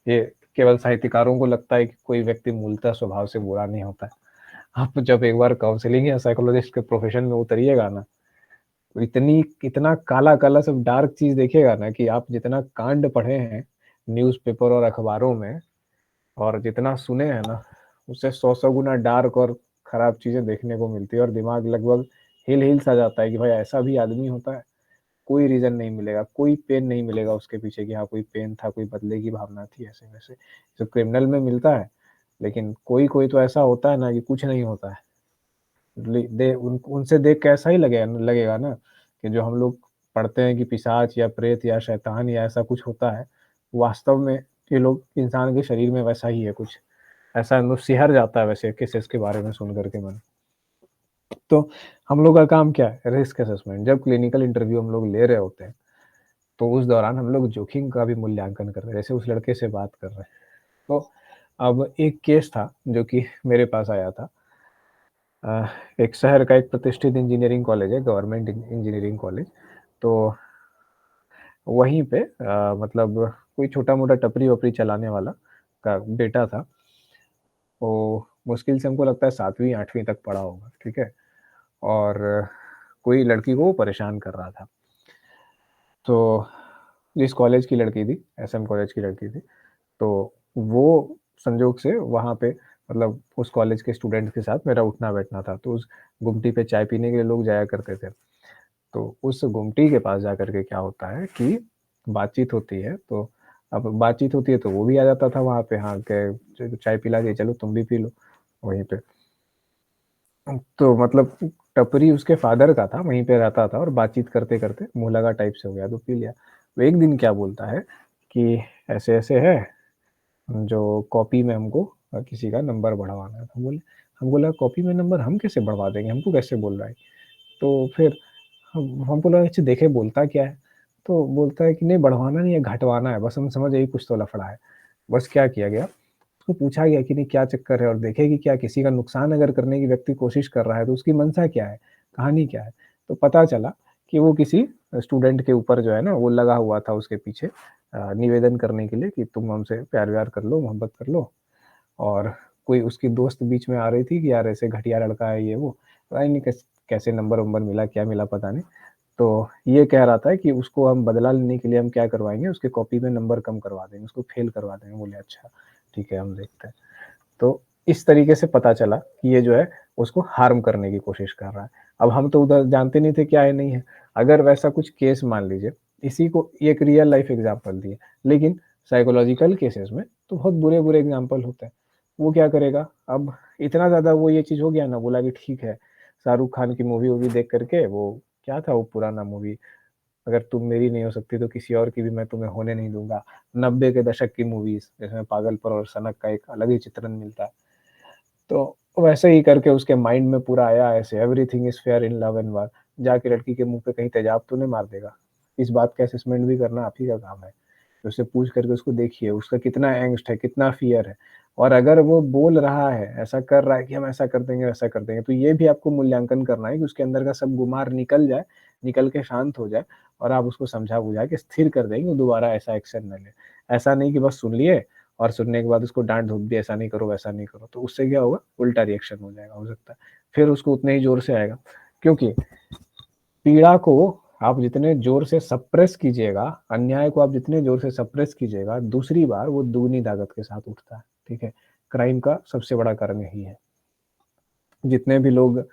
ये केवल साहित्यकारों को लगता है कि कोई व्यक्ति मूलतः स्वभाव से बुरा नहीं होता है। आप जब एक बार काउंसलिंग या साइकोलॉजिस्ट के प्रोफ़ेशन में उतरिएगा ना, तो इतनी इतना काला-काला सब डार्क चीज़ देखिएगा ना कि आप जितना कांड पढ़े हैं न्यूज़पेपर और अखबारों में और जितना सुने हैं ना, उससे 100-100 गुना डार्क और खराब चीज़ें देखने को मिलती है और दिमाग लगभग हिल-हिल सा जाता है कि भाई ऐसा भी आदमी होता है। कोई रीज़न नहीं मिलेगा, कोई पेन नहीं मिलेगा उसके पीछे कि हाँ, कोई पेन था, कोई बदले की भावना थी, ऐसे-वैसे। जो क्रिमिनल में मिलता है, लेकिन कोई-कोई तो ऐसा होता है ना कि कुछ नहीं होता है। ले दे उन उनसे देख के ऐसा ही लगेगा ना कि जो हम लोग पढ़ते हैं कि पिशाच या प्रेत या शैतान या ऐसा कुछ होता है, वास्तव में ये लोग इंसान के शरीर में वैसा ही है कुछ। ऐसा अंदर सिहर जाता है वैसे केसेस के बारे में सुन कर के मन। तो हम लोग का काम क्या है? Risk assessment. जब क्लिनिकल इंटरव्यू हम लोग ले रहे होते हैं, तो उस दौरान हम लोग जोखिम का भी मूल्यांकन कर रहे हैं, जैसे उस लड़के से बात कर रहे हैं। तो अब एक केस था जो कि मेरे पास आया था। एक शहर का एक प्रतिष्ठित इंजीनियरिंग कॉलेज है, गवर्नमेंट इंजीनियरिंग कॉलेज। तो वहीं पे मतलब कोई छोटा-मोटा टपरी-वपरी चलाने वाला का बेटा था। वो मुश्किल से हमको लगता है 7वीं 8वीं तक पढ़ा होगा, ठीक है? और कोई लड़की को वो परेशान कर रहा था। तो जिस कॉलेज की लड़की थी, एसएम कॉलेज की लड़की थी, तो वो संजोग से वहाँ पे मतलब उस कॉलेज के स्टूडेंट्स के साथ मेरा उठना-बैठना था। तो उस गुमटी पे चाय पीने के लिए लोग जाया करते थे। तो उस गुमटी के पास जाकर के क्या होता है कि बातचीत होती है, तो अब बातचीत होती है तो वो भी आ जाता था वहाँ पे, हाँ, के च चाय पिला के चलो तुम भी पी लो वहीं पे। तो मतलब टपरी उसके फ़ादर का था, वहीं पे रहता था और बातचीत करते-करते मुँह लगा टाइप से हो गया तो पी लिया। तो एक दिन क्या बोलता है कि ऐसे-ऐसे है, जो कॉपी में हमको किसी का नंबर बढ़वाना है। हम बोला कॉपी में नंबर हम कैसे बढ़वा देंगे, हमको कैसे बोल रहा है? तो फिर हमको लगा अच्छा देखें बोलता क्या है? तो बोलता है कि नहीं बढ़वाना नहीं है, घटवाना है, बस हम समझ गए कुछ तो लफड़ा है। बस क्या किया गया, उसको पूछा गया कि नहीं क्या चक्कर है और देखें कि क्या किसी का नुकसान अगर करने की व्यक्ति कोशिश कर रहा है तो उसकी मंशा क्या है, कहानी क्या है? तो पता चला कि वो किसी स्टूडेंट के ऊपर जो है ना वो लगा हुआ था उसके पीछे निवेदन करने के लिए कि तुम हमसे प्यार-व्यार कर लो, मोहब्बत कर लो और कोई उसकी दोस्त बीच में आ रही थी कि यार ऐसे घटिया लड़का है ये वो, पता ही नहीं कैसे नंबर-वंबर मिला, क्या मिला पता नहीं। तो ये कह रहा था कि उसको हम बदला लेने के लिए हम क्या करवाएँगे, उसके कॉपी में नंबर कम करवा देंगे, उसको फेल करवा देंगे। बोले अच्छा, ठीक है हम देखते हैं। तो इस तरीके से पता चला कि ये जो है उसको हार्म करने की कोशिश कर रहा है। अब हम तो उधर जानते नहीं थे क्या है नहीं है। अगर वैसा कुछ केस मान लीजिए, इसी को ये एक रियल लाइफ एग्ज़ाम्पल दिए, लेकिन साइकोलॉजिकल केसेस में तो बहुत बुरे-बुरे एग्ज़ाम्पल होते हैं। वो क्या करेगा, अब इतना ज़्यादा वो ये चीज़ हो गया ना, बोला कि ठीक है, शाहरुख खान की मूवी-वूवी देख कर के वो क्या था वो पुराना मूवी, अगर तुम मेरी नहीं हो सकती तो किसी और की भी मैं तुम्हें होने नहीं दूँगा। 90 के दशक की मूवीज़ जिसमें पागलपन और सनक का एक अलग ही चित्रण मिलता है। तो वैसे ही करके उसके माइंड में पूरा आया ऐसे, everything is fair in love and वार, जाके लड़की के मुँह पे कहीं तेजाब तो नहीं मार देगा? इस बात का असेसमेंट भी करना आप ही का काम है। तो उससे पूछ करके उसको देखिए, उसका कितना एंग्स्ट है, कितना फ़ियर है, और अगर वो बोल रहा है, ऐसा कर रहा है कि हम ऐसा कर देंगे, वैसा कर देंगे, तो ये भी आपको मूल्यांकन करना है कि उसके अंदर का सब गुमार निकल जाए, निकल के शांत हो जाए, और आप उसको समझा-बुझा के स्थिर कर देंगे, वो दोबारा ऐसा एक्शन ना ले। ऐसा नहीं कि बस सुन लिए और सुनने के बाद उसको डाँट-धूप दी, ऐसा नहीं करो, वैसा नहीं करो, तो उससे क्या होगा, उल्टा रिएक्शन हो जाएगा, हो सकता है। फिर उसको उतने ही ज़ोर से आएगा, क्योंकि पीड़ा को आप जितने ज़ोर से सप्रेस कीजिएगा, अन्याय को आप जितने ज़ोर से सप्रेस कीजिएगा, दूसरी बार वो दुगनी ताकत के साथ उठता है, ठीक है? क्राइम का सबसे बड़ा कारण यही है। जितने भी लोग,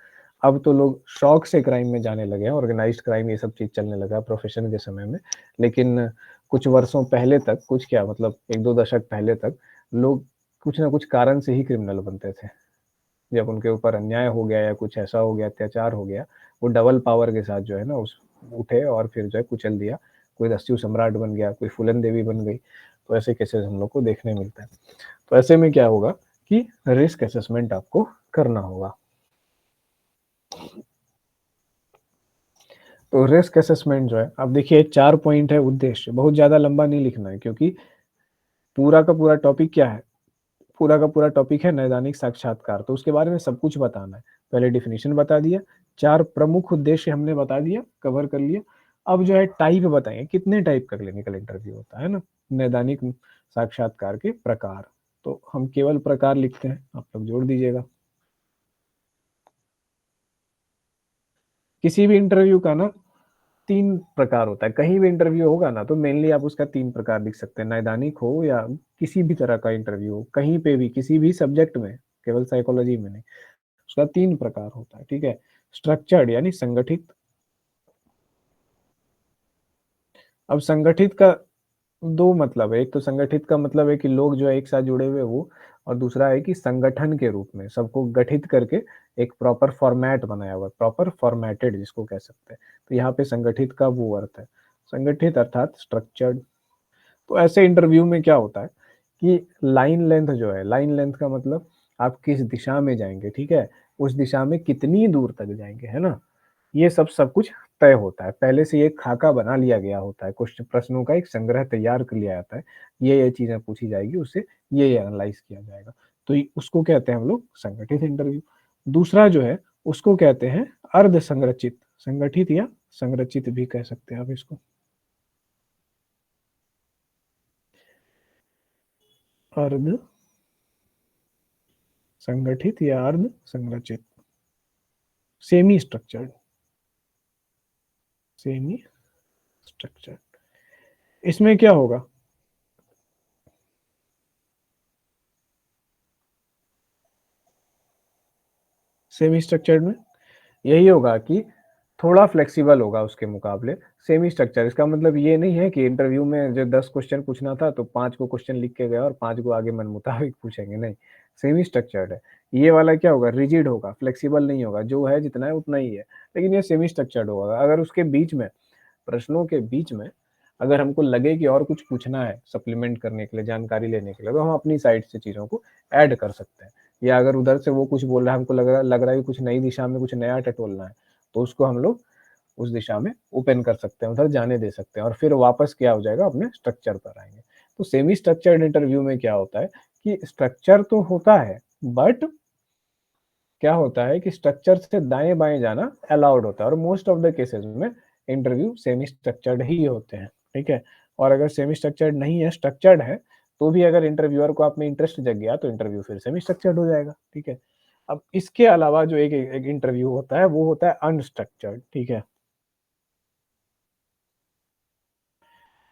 अब तो लोग शौक से क्राइम में जाने लगे हैं, ऑर्गेनाइज़्ड क्राइम ये सब चीज़ चलने लगा है प्रोफ़ेशन के समय में। लेकिन कुछ वर्षों पहले तक, कुछ क्या मतलब 1-2 दशक पहले तक, लोग कुछ न कुछ कारण से ही क्रिमिनल बनते थे। जब उनके ऊपर अन्याय हो गया या कुछ ऐसा हो गया, अत्याचार हो गया, वो डबल पावर के साथ जो है ना उस उठे और फिर जो है कुचल दिया। कोई दस्यु सम्राट बन गया, कोई फूलन देवी बन गई, तो ऐसे केसेज़ हम लोग को देखने मिलते हैं। तो ऐसे में क्या होगा कि रिस्क असेसमेंट आपको करना होगा। तो रिस्क असेसमेंट जो है, अब देखिए 4 पॉइंट है उद्देश्य, बहुत ज़्यादा लंबा नहीं लिखना है, क्योंकि पूरा का पूरा टॉपिक क्या है? पूरा का पूरा टॉपिक है नैदानिक साक्षात्कार, तो उसके बारे में सब कुछ बताना है। पहले डेफिनिशन बता दिया, 4 प्रमुख उद्देश्य हमने बता दिया, कवर कर लिया। अब जो है टाइप बताएँगे, कितने टाइप का क्लिनिकल इंटरव्यू होता है ना? नैदानिक साक्षात्कार के प्रकार, तो हम केवल प्रकार लिखते हैं, आप लोग जोड़ दीजिएगा। किसी भी इंटरव्यू का ना 3 प्रकार होता है, कहीं भी इंटरव्यू होगा ना तो मेनली आप उसका 3 प्रकार लिख सकते हैं, नैदानिक हो या किसी भी तरह का इंटरव्यू हो, कहीं पे भी, किसी भी सब्जेक्ट में, केवल साइकोलॉजी में नहीं। उसका 3 प्रकार होता है, ठीक है? स्ट्रक्चर्ड यानी संगठित। अब संगठित का 2 मतलब है, एक तो संगठित का मतलब है कि लोग जो है एक साथ जुड़े हुए वो, और दूसरा है कि संगठन के रूप में सबको गठित करके एक प्रॉपर फॉर्मेट बनाया हुआ है, प्रॉपर फॉर्मेटेड जिसको कह सकते हैं। तो यहाँ पे संगठित का वो अर्थ है, संगठित अर्थात स्ट्रक्चर्ड। तो ऐसे इंटरव्यू में क्या होता है कि लाइन लेंथ जो है, लाइन लेंथ का मतलब आप किस दिशा में जाएँगे, ठीक है? उस दिशा में कितनी दूर तक जाएँगे, है ना? ये सब कुछ तय होता है। पहले से ये खाका बना लिया गया होता है, कुछ प्रश्नों का एक संग्रह तैयार कर लिया जाता है। ये चीज़ें पूछी जाएगी, उससे ये एनालाइज़ किया जाएगा। तो इ उसको कहते हैं हम लोग संगठित इंटरव्यू। दूसरा जो है, उसको कहते हैं अर्ध संरचित, संगठित या संरचित भी कह सकते हैं आप इसको। अर्ध संगठित या अर्ध संरचित, सेमी स्ट्रक्चर्ड, सेमी स्ट्रक्चर्ड। इसमें क्या होगा? सेमी स्ट्रक्चर्ड में यही होगा कि थोड़ा फ्लेक्सिबल होगा उसके मुकाबले। सेमी स्ट्रक्चर इसका मतलब ये नहीं है कि इंटरव्यू में जो 10 क्वेश्चन पूछना था तो 5 को क्वेश्चन लिख के गए और 5 को आगे मन मुताबिक पूछेंगे, नहीं। सेमी स्ट्रक्चर्ड है। ये वाला क्या होगा? रिजिड होगा, फ्लेक्सिबल नहीं होगा, जो है जितना है उतना ही है। लेकिन ये सेमी स्ट्रक्चर्ड होगा। अगर उसके बीच में, प्रश्नों के बीच में अगर हमको लगे कि और कुछ पूछना है सप्लीमेंट करने के लिए, जानकारी लेने के लिए, तो हम अपनी साइड से चीज़ों को ऐड कर सकते हैं। या अगर उधर से वो कुछ बोल रहा है, हमको लग रहा है कि कुछ नई दिशा में कुछ नया टटोलना है, तो उसको हम लोग उस दिशा में ओपन कर सकते हैं, उधर जाने दे सकते हैं, और फिर वापस क्या हो जाएगा, अपने स्ट्रक्चर पर आएँगे। तो सेमी स्ट्रक्चर्ड इंटरव्यू में क्या होता है कि स्ट्रक्चर तो होता है, बट क्या होता है कि स्ट्रक्चर से दाएँ-बाएँ जाना अलाउड होता है, और मोस्ट ऑफ द केसेज़ में इंटरव्यू सेमी स्ट्रक्चर्ड ही होते हैं, ठीक है? और अगर सेमी स्ट्रक्चर्ड नहीं है, स्ट्रक्चर्ड है, तो भी अगर इंटरव्यूअर को आप में इंटरेस्ट जग गया, तो इंटरव्यू फिर सेमी स्ट्रक्चर्ड हो जाएगा, ठीक है? अब इसके अलावा जो एक इंटरव्यू होता है, वो होता है अनस्ट्रक्चर्ड, ठीक है?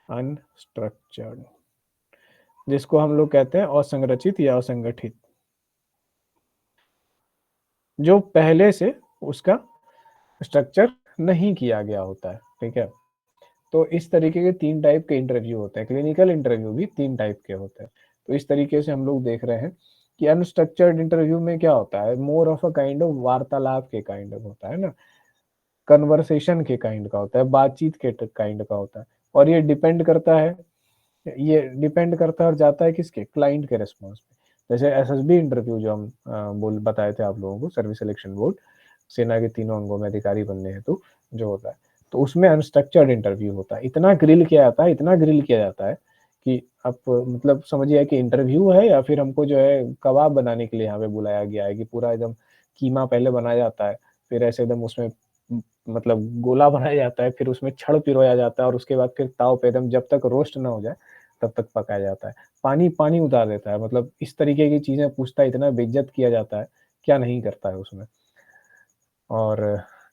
अनस्ट्रक्चर्ड, जिसको हम लोग कहते हैं असंरचित या असंगठित, जो पहले से उसका स्ट्रक्चर नहीं किया गया होता है, ठीक है? तो इस तरीके के 3 टाइप के इंटरव्यू होते हैं, क्लिनिकल इंटरव्यू भी 3 टाइप के होते हैं। तो इस तरीके से हम लोग देख रहे हैं कि अनस्ट्रक्चर्ड इंटरव्यू में क्या होता है, more of a kind of वार्तालाप के काइंड ऑफ होता है ना, कन्वर्सेशन के काइंड का होता है, बातचीत के काइंड का होता है, और ये डिपेंड करता है और जाता है किसके? क्लाइंट के रिस्पॉन्स पे। जैसे एसएसबी इंटरव्यू जो हम बोल बताए थे आप लोगों को, सर्विस सिलेक्शन बोर्ड, सेना के तीनों अंगों में अधिकारी बनने हेतु जो होता है, तो उसमें अनस्ट्रक्चर्ड इंटरव्यू होता है। इतना ग्रिल किया जाता है, इतना ग्रिल किया जाता है कि आप मतलब समझिए कि इंटरव्यू है या फिर हमको जो है कबाब बनाने के लिए यहाँ पे बुलाया गया है, कि पूरा एकदम कीमा पहले बनाया जाता है, फिर ऐसे एकदम उसमें मतलब गोला बनाया जाता है, फिर उसमें छड़ पिरोया जाता है और उसके बाद फिर ताव पे एकदम जब तक रोस्ट ना हो जाए तब तक पकाया जाता है। पानी उतार देता है, मतलब इस तरीके की चीज़ें पूछता है, इतना बेइज्जत किया जाता है, क्या नहीं करता है उसमें। और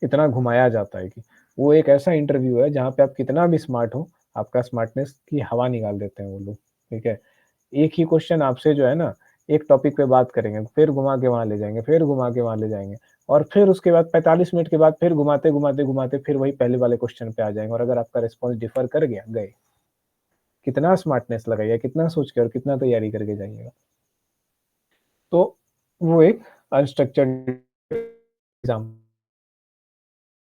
इतना घुमाया जाता है कि वो एक ऐसा इंटरव्यू है जहाँ पे आप कितना भी स्मार्ट हो, आपका स्मार्टनेस की हवा निकाल देते हैं वो लोग, ठीक है? एक ही क्वेश्चन आपसे जो है ना, एक टॉपिक पे बात करेंगे, फिर घुमा के वहाँ ले जाएँगे, फिर घुमा के वहाँ ले जाएँगे और फिर उसके बाद 45 मिनट के बाद फिर घुमाते-घुमाते फिर वही पहले वाले क्वेश्चन पे आ जाएँगे और अगर आपका रिस्पॉन्स डिफर कर गया, गए। कितना स्मार्टनेस लगाइए, कितना सोच के और कितना तैयारी करके जाइएगा। तो वो एक अनस्ट्रक्चर्ड एग्ज़ाम।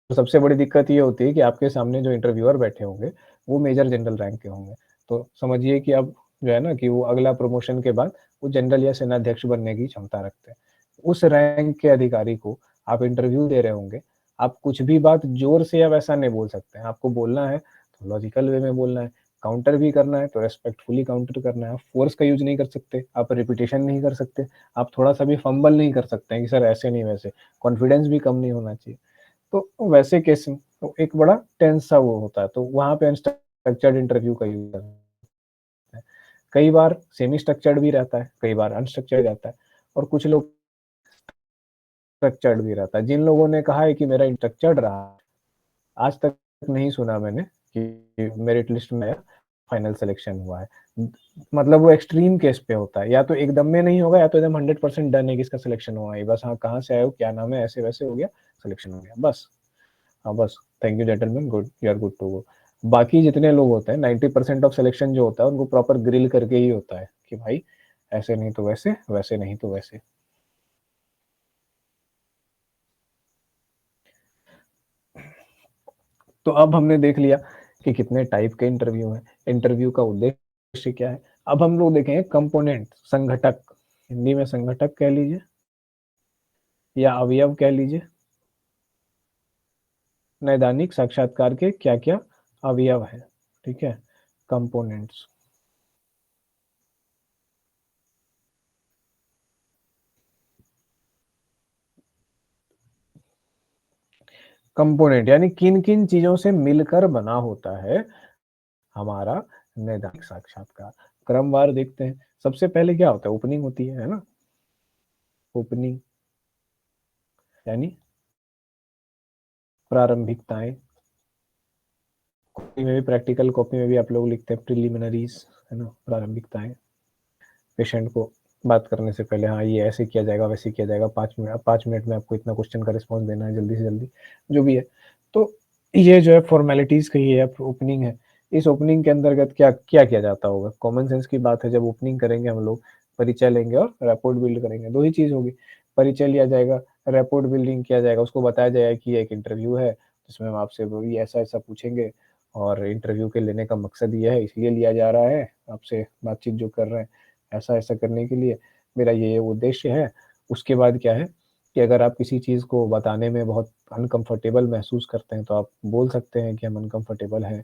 तो सबसे बड़ी दिक्कत ये होती है कि आपके सामने जो इंटरव्यूअर बैठे होंगे, वो मेजर जनरल रैंक के होंगे। तो समझिए कि अब जो है ना कि वो अगला प्रमोशन के बाद वो जनरल या सेनाध्यक्ष बनने की क्षमता रखते हैं। उस रैंक के अधिकारी को आप इंटरव्यू दे रहे होंगे, आप कुछ भी बात ज़ोर से या वैसा नहीं बोल सकते हैं। आपको बोलना है तो लॉजिकल वे में बोलना है, काउंटर भी करना है तो रिस्पेक्टफुली काउंटर करना है। आप फ़ोर्स का यूज़ नहीं कर सकते, आप रिपिटेशन नहीं कर सकते, आप थोड़ा-सा भी फंबल नहीं कर सकते हैं कि सर ऐसे नहीं वैसे। कॉन्फिडेंस भी कम नहीं होना चाहिए। तो वैसे केस में तो एक बड़ा टेंस सा वो होता है, तो वहाँ पे अनस्ट्रक्चर्ड इंटरव्यू का यूज़ करते हैं। कई बार सेमी स्ट्रक्चर्ड भी रहता है, कई बार अनस्ट्रक्चर्ड रहता है और कुछ लोग स्ट्रक्चर्ड भी रहता है। जिन लोगों ने कहा है कि मेरा स्ट्रक्चर्ड रहा, आज तक नहीं सुना मैंने कि मेरिट लिस्ट में आया, फाइनल सिलेक्शन हुआ है। मतलब वो एक्सट्रीम केस पे होता है, या तो एकदम में नहीं होगा या तो एकदम 100% डन है कि इसका सिलेक्शन हुआ है। बस हाँ, कहाँ से आए हो, क्या नाम है, ऐसे-वैसे हो गया, सिलेक्शन हो गया, बस। हाँ, बस thank you gentleman, good, you are good to go. बाकी जितने लोग होते हैं 90% ऑफ सिलेक्शन जो होता है उनको प्रॉपर ग्रिल करके ही होता है कि भाई ऐसे नहीं तो वैसे, वैसे नहीं तो वैसे। तो अब हमने देख लिया कि कितने टाइप के इंटरव्यू हैं, इंटरव्यू का उद्देश्य क्या है। अब हम लोग देखेंगे कंपोनेंट, संघटक, हिंदी में संघटक कह लीजिए या अवयव कह लीजिए। नैदानिक साक्षात्कार के क्या-क्या अवयव हैं, ठीक है? कंपोनेंट्स। कंपोनेंट यानी किन-किन चीज़ों से मिलकर बना होता है हमारा नैदानिक साक्षात्कार। क्रमवार देखते हैं। सबसे पहले क्या होता है? ओपनिंग होती है ना? ओपनिंग यानी प्रारंभिकताएँ। कॉपी में भी, प्रैक्टिकल कॉपी में भी आप लोग लिखते हैं प्रिलिमिनरीज़, है ना? प्रारंभिकताएँ। पेशेंट को बात करने से पहले, हाँ, ये ऐसे किया जाएगा, वैसे किया जाएगा, 5 मिनट में आपको इतना क्वेश्चन का रिस्पॉन्स देना है, जल्दी से जल्दी, जो भी है। तो ये जो है फ़ॉर्मेलिटीज़ का ये ओपनिंग है। इस ओपनिंग के अंतर्गत क्या क्या किया जाता होगा? कॉमन सेंस की बात है, जब ओपनिंग करेंगे हम लोग, परिचय लेंगे और रैपोर्ट बिल्ड करेंगे, 2 ही चीज़ होगी। परिचय लिया जाएगा, रैपोर्ट बिल्डिंग किया जाएगा, उसको बताया जाएगा कि ये एक इंटरव्यू है, जिसमें हम आपसे वही ऐसा-ऐसा पूछेंगे और इंटरव्यू के लेने का मकसद ये है, इसलिए लिया जा रहा है, आपसे बातचीत जो कर रहे हैं। ऐसा-ऐसा करने के लिए मेरा ये उद्देश्य है। उसके बाद क्या है कि अगर आप किसी चीज़ को बताने में बहुत अनकम्फ़र्टेबल महसूस करते हैं, तो आप बोल सकते हैं कि हम अनकम्फ़र्टेबल हैं,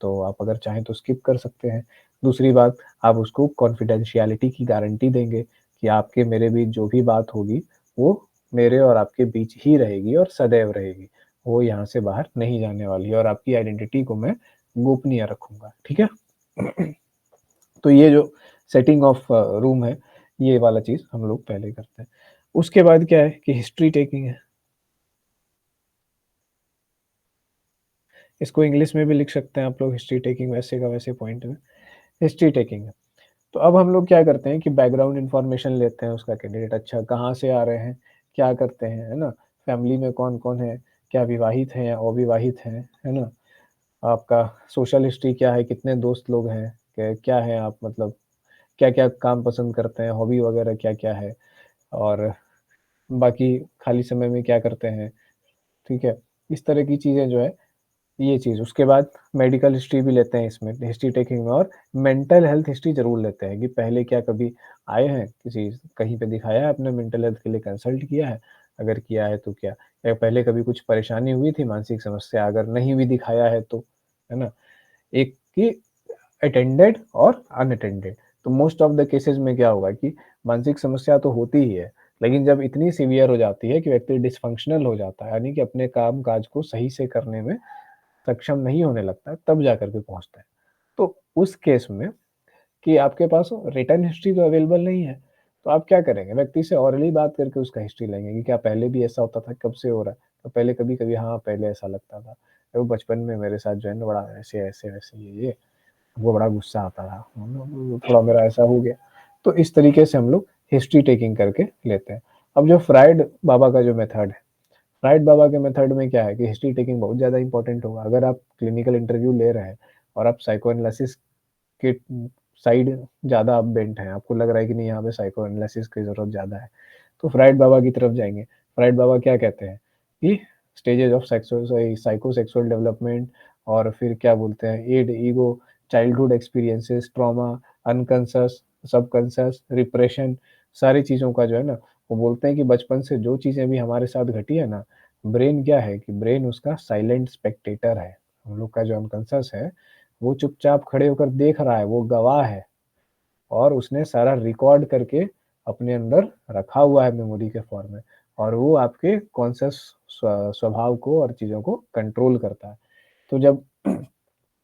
तो आप अगर चाहें तो स्किप कर सकते हैं। दूसरी बात, आप उसको कॉन्फिडेंशियलिटी की गारंटी देंगे कि आपके मेरे बीच जो भी बात होगी, वो मेरे और आपके बीच ही रहेगी और सदैव रहेगी। वो यहाँ से बाहर नहीं जाने वाली है और आपकी आइडेंटिटी को मैं गोपनीय रखूँगा, ठीक है? तो ये जो सेटिंग ऑफ रूम है, ये वाला चीज़ हम लोग पहले करते हैं। उसके बाद क्या है कि हिस्ट्री टेकिंग है। इसको इंग्लिश में भी लिख सकते हैं आप लोग, हिस्ट्री टेकिंग, वैसे का वैसे पॉइंट में, हिस्ट्री टेकिंग है। तो अब हम लोग क्या करते हैं कि बैकग्राउंड इन्फॉर्मेशन लेते हैं उसका, कैंडिडेट अच्छा कहाँ से आ रहे हैं, क्या करते हैं, है ना? फैमिली में कौन-कौन है, क्या विवाहित हैं या अविवाहित हैं, है ना? आपका सोशल हिस्ट्री क्या है, कितने दोस्त लोग हैं, क्या है आप मतलब क्या-क्या काम पसंद करते हैं, हॉबी वगैरह क्या-क्या है और बाकी खाली समय में क्या करते हैं, ठीक है? इस तरह की चीज़ें जो है ये चीज़। उसके बाद मेडिकल हिस्ट्री भी लेते हैं इसमें, हिस्ट्री टेकिंग में, और मेंटल हेल्थ हिस्ट्री ज़रूर लेते हैं कि पहले क्या कभी आए हैं, किसी कहीं पे दिखाया है आपने, मेंटल हेल्थ के लिए कंसल्ट किया है? अगर किया है तो क्या? या पहले कभी कुछ परेशानी हुई थी, मानसिक समस्या? अगर नहीं भी दिखाया है तो, है ना? एक कि अटेंडेड और अनअटेंडेड। तो मोस्ट ऑफ द केसेज़ में क्या होगा कि मानसिक समस्या तो होती ही है, लेकिन जब इतनी सीवियर हो जाती है कि व्यक्ति डिसफंक्शनल हो जाता है, यानी कि अपने काम-काज को सही से करने में सक्षम नहीं होने लगता है, तब जाकर के पहुँचता है। तो उस केस में कि आपके पास रिटन हिस्ट्री तो अवेलेबल नहीं है, तो आप क्या करेंगे? व्यक्ति से ओरली बात करके उसका हिस्ट्री लेंगे कि क्या पहले भी ऐसा होता था, कब से हो रहा है? तो पहले कभी-कभी हाँ, पहले ऐसा लगता था। वो बचपन में मेरे साथ जो है ना बड़ा ऐसे-ऐसे ये, वो बड़ा गुस्सा आता था। थोड़ा मेरा ऐसा हो गया। तो इस तरीके से हम लोग हिस्ट्री टेकिंग करके लेते हैं। अब जो फ्रायड बाबा का जो मेथड है, फ्रायड बाबा के मेथड में क्या है कि हिस्ट्री टेकिंग बहुत ज़्यादा इम्पोर्टेंट होगा। अगर आप क्लिनिकल इंटरव्यू ले रहे हैं और आप साइको एनालिसिस के साइड ज़्यादा आप बेंट हैं, आपको लग रहा है कि नहीं यहाँ पे साइको एनालिसिस की ज़रूरत ज़्यादा है, तो फ्रायड बाबा की तरफ जाएँगे। फ्रायड बाबा क्या कहते हैं कि स्टेजेस ऑफ साइको-सेक्सुअल डेवलपमेंट, और फिर क्या बोलते हैं, id, ego, childhood experiences, trauma, unconscious, subconscious, repression, सारी चीज़ों का जो है ना, वो बोलते हैं कि बचपन से जो चीज़ें भी हमारे साथ घटी है ना, ब्रेन क्या है कि ब्रेन उसका साइलेंट स्पेक्टेटर है। हम लोग का जो अनकॉन्शियस है, वो चुपचाप खड़े होकर देख रहा है, वो गवाह है, और उसने सारा रिकॉर्ड करके अपने अंदर रखा हुआ है मेमोरी के फॉर्म में, और वो आपके कॉन्शियस स्वभाव को और चीज़ों को कंट्रोल करता है। तो जब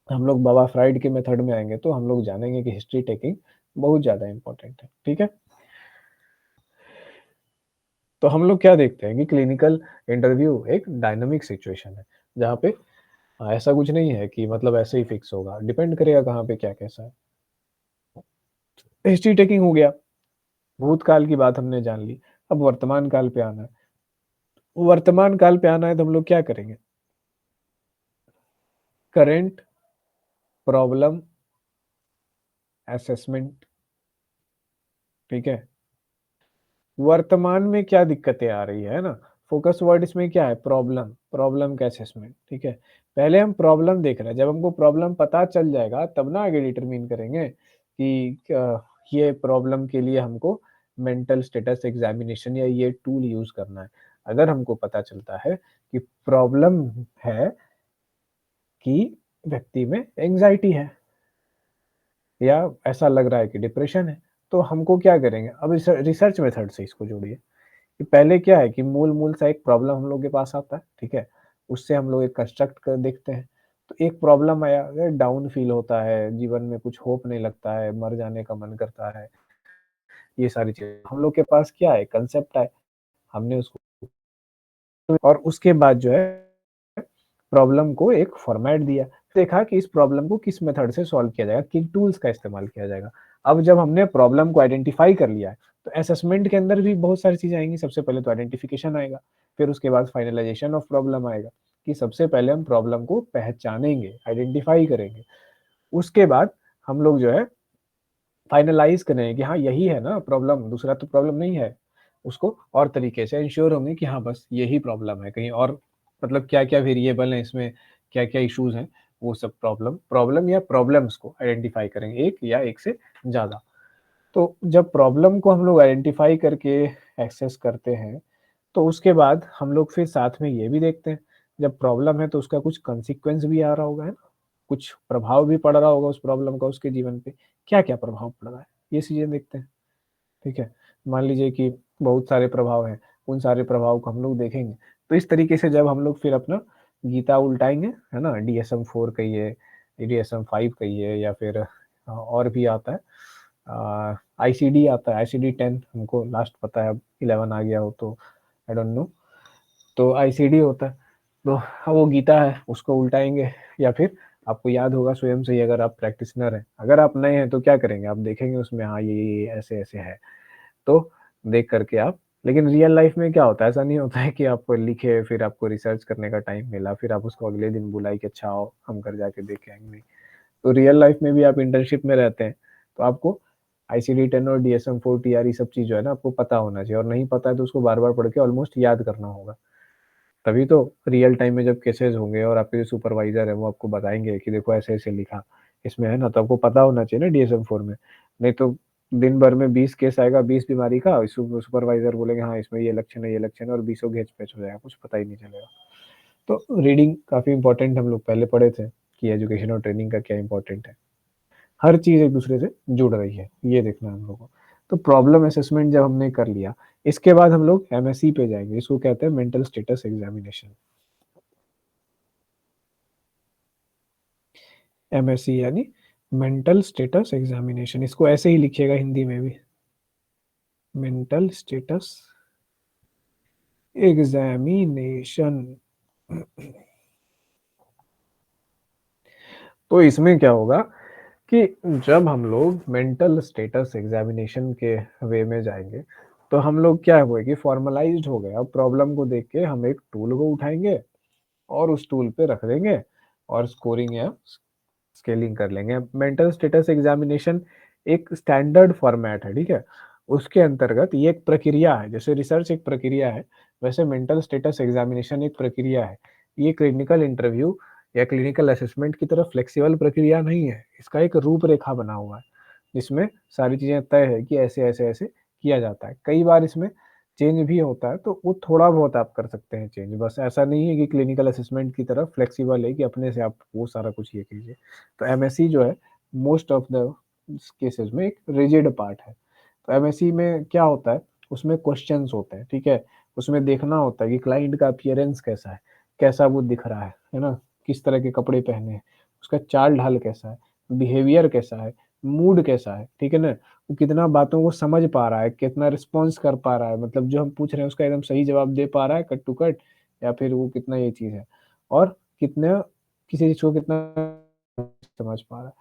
हम लोग बाबा फ्राइड के मेथड में आएँगे, तो हम लोग जानेंगे कि हिस्ट्री टेकिंग बहुत ज़्यादा इम्पोर्टेंट है, ठीक है? तो हम लोग क्या देखते हैं कि क्लिनिकल इंटरव्यू एक डायनामिक सिचुएशन है, जहाँ पे ऐसा कुछ नहीं है कि मतलब ऐसे ही फिक्स होगा, डिपेंड करेगा कहाँ पे क्या कैसा है। हिस्ट्री टेकिंग हो गया, भूतकाल की बात हमने जान ली, अब वर्तमान काल पे आना है। वर्तमान काल पे आना है तो हम लोग क्या करेंगे? करंट प्रॉब्लम असेसमेंट, ठीक है? वर्तमान में क्या दिक्कतें आ रही है ना? फ़ोकस वर्ड इसमें क्या है? प्रॉब्लम, प्रॉब्लम का असेसमेंट, ठीक है? पहले हम प्रॉब्लम देख रहे हैं, जब हमको प्रॉब्लम पता चल जाएगा तब ना आगे डिटरमाइन करेंगे कि ये प्रॉब्लम के लिए हमको मेंटल स्टेटस एग्ज़ामिनेशन या ये टूल यूज़ करना है। अगर हमको पता चलता है कि प्रॉब्लम है कि व्यक्ति में एंग्ज़ायटी है, या ऐसा लग रहा है कि डिप्रेशन है, तो हमको क्या करेंगे? अब इस रिसर्च मेथड से इसको जोड़िए। कि पहले क्या है कि मूल-मूल सा एक प्रॉब्लम हम लोग के पास आता है, ठीक है? उससे हम लोग एक कंस्ट्रक्ट कर देखते हैं। तो एक प्रॉब्लम आया, अगर डाउन फ़ील होता है, जीवन में कुछ होप नहीं लगता है, मर जाने का मन करता है, ये सारी चीज़ें। हम लोग के पास क्या है? कांसेप्ट है, हमने उसको, और उसके बाद जो है प्रॉब्लम को एक फॉर्मेट दिया। देखा कि इस प्रॉब्लम को किस मेथड से सॉल्व किया जाएगा, किन टूल्स का इस्तेमाल किया जाएगा। अब जब हमने प्रॉब्लम को आइडेंटिफ़ाई कर लिया है, तो असेसमेंट के अंदर भी बहुत सारी चीज़ें आएँगी। सबसे पहले तो आइडेंटिफ़िकेशन आएगा, फिर उसके बाद फाइनलाइज़ेशन ऑफ प्रॉब्लम आएगा, कि सबसे पहले हम प्रॉब्लम को पहचानेंगे, आइडेंटिफ़ाई करेंगे। उसके बाद हम लोग जो है फाइनलाइज़ करें कि हाँ, यही है ना प्रॉब्लम, दूसरा तो प्रॉब्लम नहीं है। उसको और तरीके से एंश्योर होंगे कि हाँ, बस यही प्रॉब्लम है, कहीं और मतलब क्या-क्या वेरिएबल हैं इसमें, क्या-क्या इश्यूज़ हैं, वो सब प्रॉब्लम प्रॉब्लम या प्रॉब्लम्स को आइडेंटिफ़ाई करेंगे, एक या एक से ज़्यादा। तो जब प्रॉब्लम को हम लोग आइडेंटिफ़ाई करके एक्सेस करते हैं, तो उसके बाद हम लोग फिर साथ में ये भी देखते हैं, जब प्रॉब्लम है तो उसका कुछ कॉन्सिक्वेंस भी आ रहा होगा, है ना? कुछ प्रभाव भी पड़ रहा होगा उस प्रॉब्लम का उसके जीवन पे, क्या-क्या प्रभाव पड़ रहा है? ये चीज़ें देखते हैं, ठीक है? मान लीजिए कि बहुत सारे प्रभाव हैं, उन सारे प्रभाव को हम लोग देखेंगे। तो इस तरीके से जब हम लोग फिर अपना गीता उल्टाएँगे, है ना? डीएसएम-4 कहिए, डीएसएम-5 कहिए, या फिर और भी आता है, आईसीडी आता है, आईसीडी-10 हमको लास्ट पता है, अब 11 आ गया हो तो आई डोंट नो। तो आईसीडी होता है, तो हाँ, वो गीता है, उसको उल्टाएँगे, या फिर आपको याद होगा स्वयं से ही, अगर आप प्रैक्टिशनर हैं। अगर आप नए हैं तो क्या करेंगे, आप देखेंगे उसमें हाँ, ये ऐसे-ऐसे है। तो देख कर के आप, लेकिन रियल लाइफ़ में क्या होता है, ऐसा नहीं होता है कि आप लिखे, फिर आपको रिसर्च करने का टाइम मिला, फिर आप उसको अगले दिन बुलाए कि अच्छा आओ, हम घर जाके देख आएँगे, नहीं। तो रियल लाइफ़ में भी आप इंटर्नशिप में रहते हैं, तो आपको आईसीडी-10 और डीएसएम-4 टीआर ये सब चीज़ जो है ना, आपको पता होना चाहिए, और नहीं पता है तो उसको बार-बार पढ़ के ऑलमोस्ट याद करना होगा। तभी तो रियल टाइम में जब केसेस होंगे और आपके जो सुपरवाइज़र है वो आपको बताएँगे कि देखो ऐसे-ऐसे लिखा, इसमें है ना, तो आपको पता होना चाहिए ना डीएसएम-4 में। नहीं तो दिन भर में 20 केस आएगा, 20 बीमारी का, सुपरवाइज़र बोलेंगे हाँ, इसमें ये लक्षण है और बीसों घेच-पेच हो जाएगा, कुछ पता ही नहीं चलेगा। तो रीडिंग काफ़ी इम्पोर्टेंट हम लोग पहले पढ़े थे कि एजुकेशन और ट्रेनिंग का क्या इम्पोर्टेंट है। हर चीज़ एक-दूसरे से जुड़ रही है, ये देखना है हम लोगों को। तो प्रॉब्लम असेसमेंट जब हमने कर लिया, इसके बाद हम लोग एमएसई पे जाएँगे, इसको कहते हैं मेंटल स्टेटस एग्ज़ामिनेशन। एमएसई यानी मेंटल स्टेटस एग्ज़ामिनेशन, इसको ऐसे ही लिखिएगा हिंदी में भी, मेंटल स्टेटस एग्ज़ामिनेशन। तो इसमें क्या होगा कि जब हम लोग मेंटल स्टेटस एग्ज़ामिनेशन के वे में जाएँगे, तो हम लोग क्या हुए कि फॉर्मलाइज़्ड हो गए। अब प्रॉब्लम को देख के हम एक टूल को उठाएँगे और उस टूल पे रख देंगे और स्कोरिंग या स्केलिंग कर लेंगे। मेंटल स्टेटस एग्ज़ामिनेशन एक स्टैंडर्ड फॉर्मेट है, ठीक है? उसके अंतर्गत ये एक प्रक्रिया है, जैसे रिसर्च एक प्रक्रिया है, वैसे मेंटल स्टेटस एग्ज़ामिनेशन एक प्रक्रिया है। ये क्लिनिकल इंटरव्यू या क्लिनिकल असेसमेंट की तरह फ्लेक्सिबल प्रक्रिया नहीं है, इसका एक रूपरेखा बना हुआ है, जिसमें सारी चीज़ें तय है कि ऐसे, ऐसे, ऐसे किया जाता है। कई बार इसमें चेंज भी होता है, तो वो थोड़ा बहुत आप कर सकते हैं चेंज, बस ऐसा नहीं है कि क्लिनिकल असेसमेंट की तरह फ्लेक्सिबल है कि अपने से आप वो सारा कुछ ये कीजिए। तो एमएससी जो है मोस्ट ऑफ द केसेस में एक रिजिड पार्ट है। तो एमएससी में क्या होता है, उसमें क्वेश्चंस होते हैं, ठीक है? उसमें देखना होता है कि क्लाइंट का अपीयरेंस कैसा है, कैसा वो दिख रहा है ना? किस तरह के कपड़े पहने हैं, उसका चाल-ढाल कैसा है, बिहेवियर कैसा है, मूड कैसा है, ठीक है ना? वो कितना बातों को समझ पा रहा है, कितना रिस्पॉन्स कर पा रहा है, मतलब जो हम पूछ रहे हैं उसका एकदम सही जवाब दे पा रहा है कट टू कट, या फिर वो कितना ये चीज़ है, और कितना किसी चीज़ को कितना समझ पा रहा है।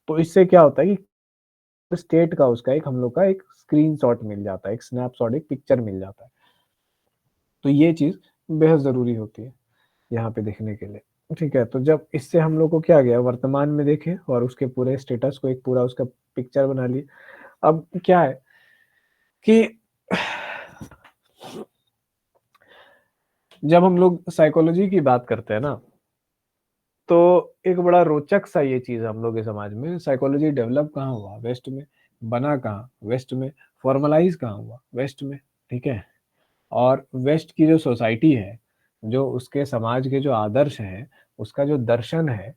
तो इससे क्या होता है कि स्टेट का उसका एक हम लोग का एक स्क्रीनशॉट मिल जाता है, एक स्नैपशॉट, एक पिक्चर मिल जाता है। तो ये चीज़ बेहद ज़रूरी होती है यहाँ पे देखने के लिए, ठीक है? तो जब इससे हम लोग को क्या गया, वर्तमान में देखें और उसके पूरे स्टेटस को एक पूरा उसका पिक्चर बना लिए। अब क्या है कि जब हम लोग साइकोलॉजी की बात करते हैं ना, तो एक बड़ा रोचक सा ये चीज़ है हम लोग के समाज में, साइकोलॉजी डेवलप कहाँ हुआ? वेस्ट में। बना कहाँ? वेस्ट में। फॉर्मलाइज़ कहाँ हुआ? वेस्ट में, ठीक है? और वेस्ट की जो सोसाइटी है, जो उसके समाज के जो आदर्श हैं, उसका जो दर्शन है,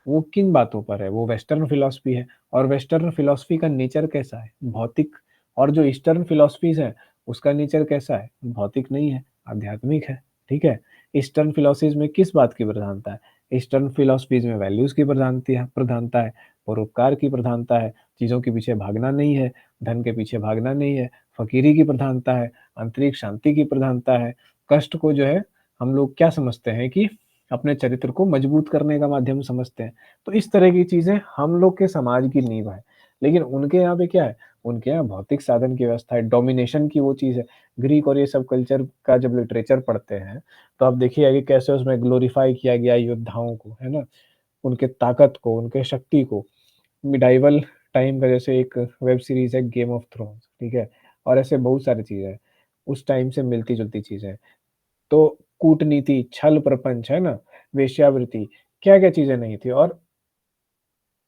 वो किन बातों पर है? वो वेस्टर्न फिलॉसफी है, और वेस्टर्न फिलॉसफी का नेचर कैसा है? भौतिक। और जो ईस्टर्न फिलॉसफीज़ है, उसका नेचर कैसा है? भौतिक नहीं है, आध्यात्मिक है, ठीक है? ईस्टर्न फिलॉसफीज़ में किस बात की प्रधानता है? ईस्टर्न फिलॉसफीज़ में वैल्यूज़ की प्रधानता है, परोपकार की प्रधानता है, चीज़ों के पीछे भागना नहीं है, धन के पीछे भागना नहीं है, फ़कीरी की प्रधानता है, आंतरिक शांति की प्रधानता है। कष्ट को जो है हम लोग क्या समझते हैं कि अपने चरित्र को मजबूत करने का माध्यम समझते हैं। तो इस तरह की चीज़ें हम लोग के समाज की नींव है। लेकिन उनके यहाँ पे क्या है? उनके यहाँ भौतिक साधन की व्यवस्था है, डोमिनेशन की वो चीज़ है। ग्रीक और ये सब कल्चर का जब लिटरेचर पढ़ते हैं, तो आप देखिएगा कि कैसे उसमें ग्लोरीफाई किया गया योद्धाओं को, है ना? उनके ताकत को, उनके शक्ति को। मिडाइवल टाइम का जैसे एक वेब सीरीज़ है गेम ऑफ थ्रोन्स, ठीक है? और ऐसे बहुत सारी चीज़ें हैं। उस टाइम से मिलती-जुलती चीज़ें हैं। तो कूटनीति, छल प्रपंच, है ना? वेश्यावृत्ति, क्या-क्या चीज़ें नहीं थी, और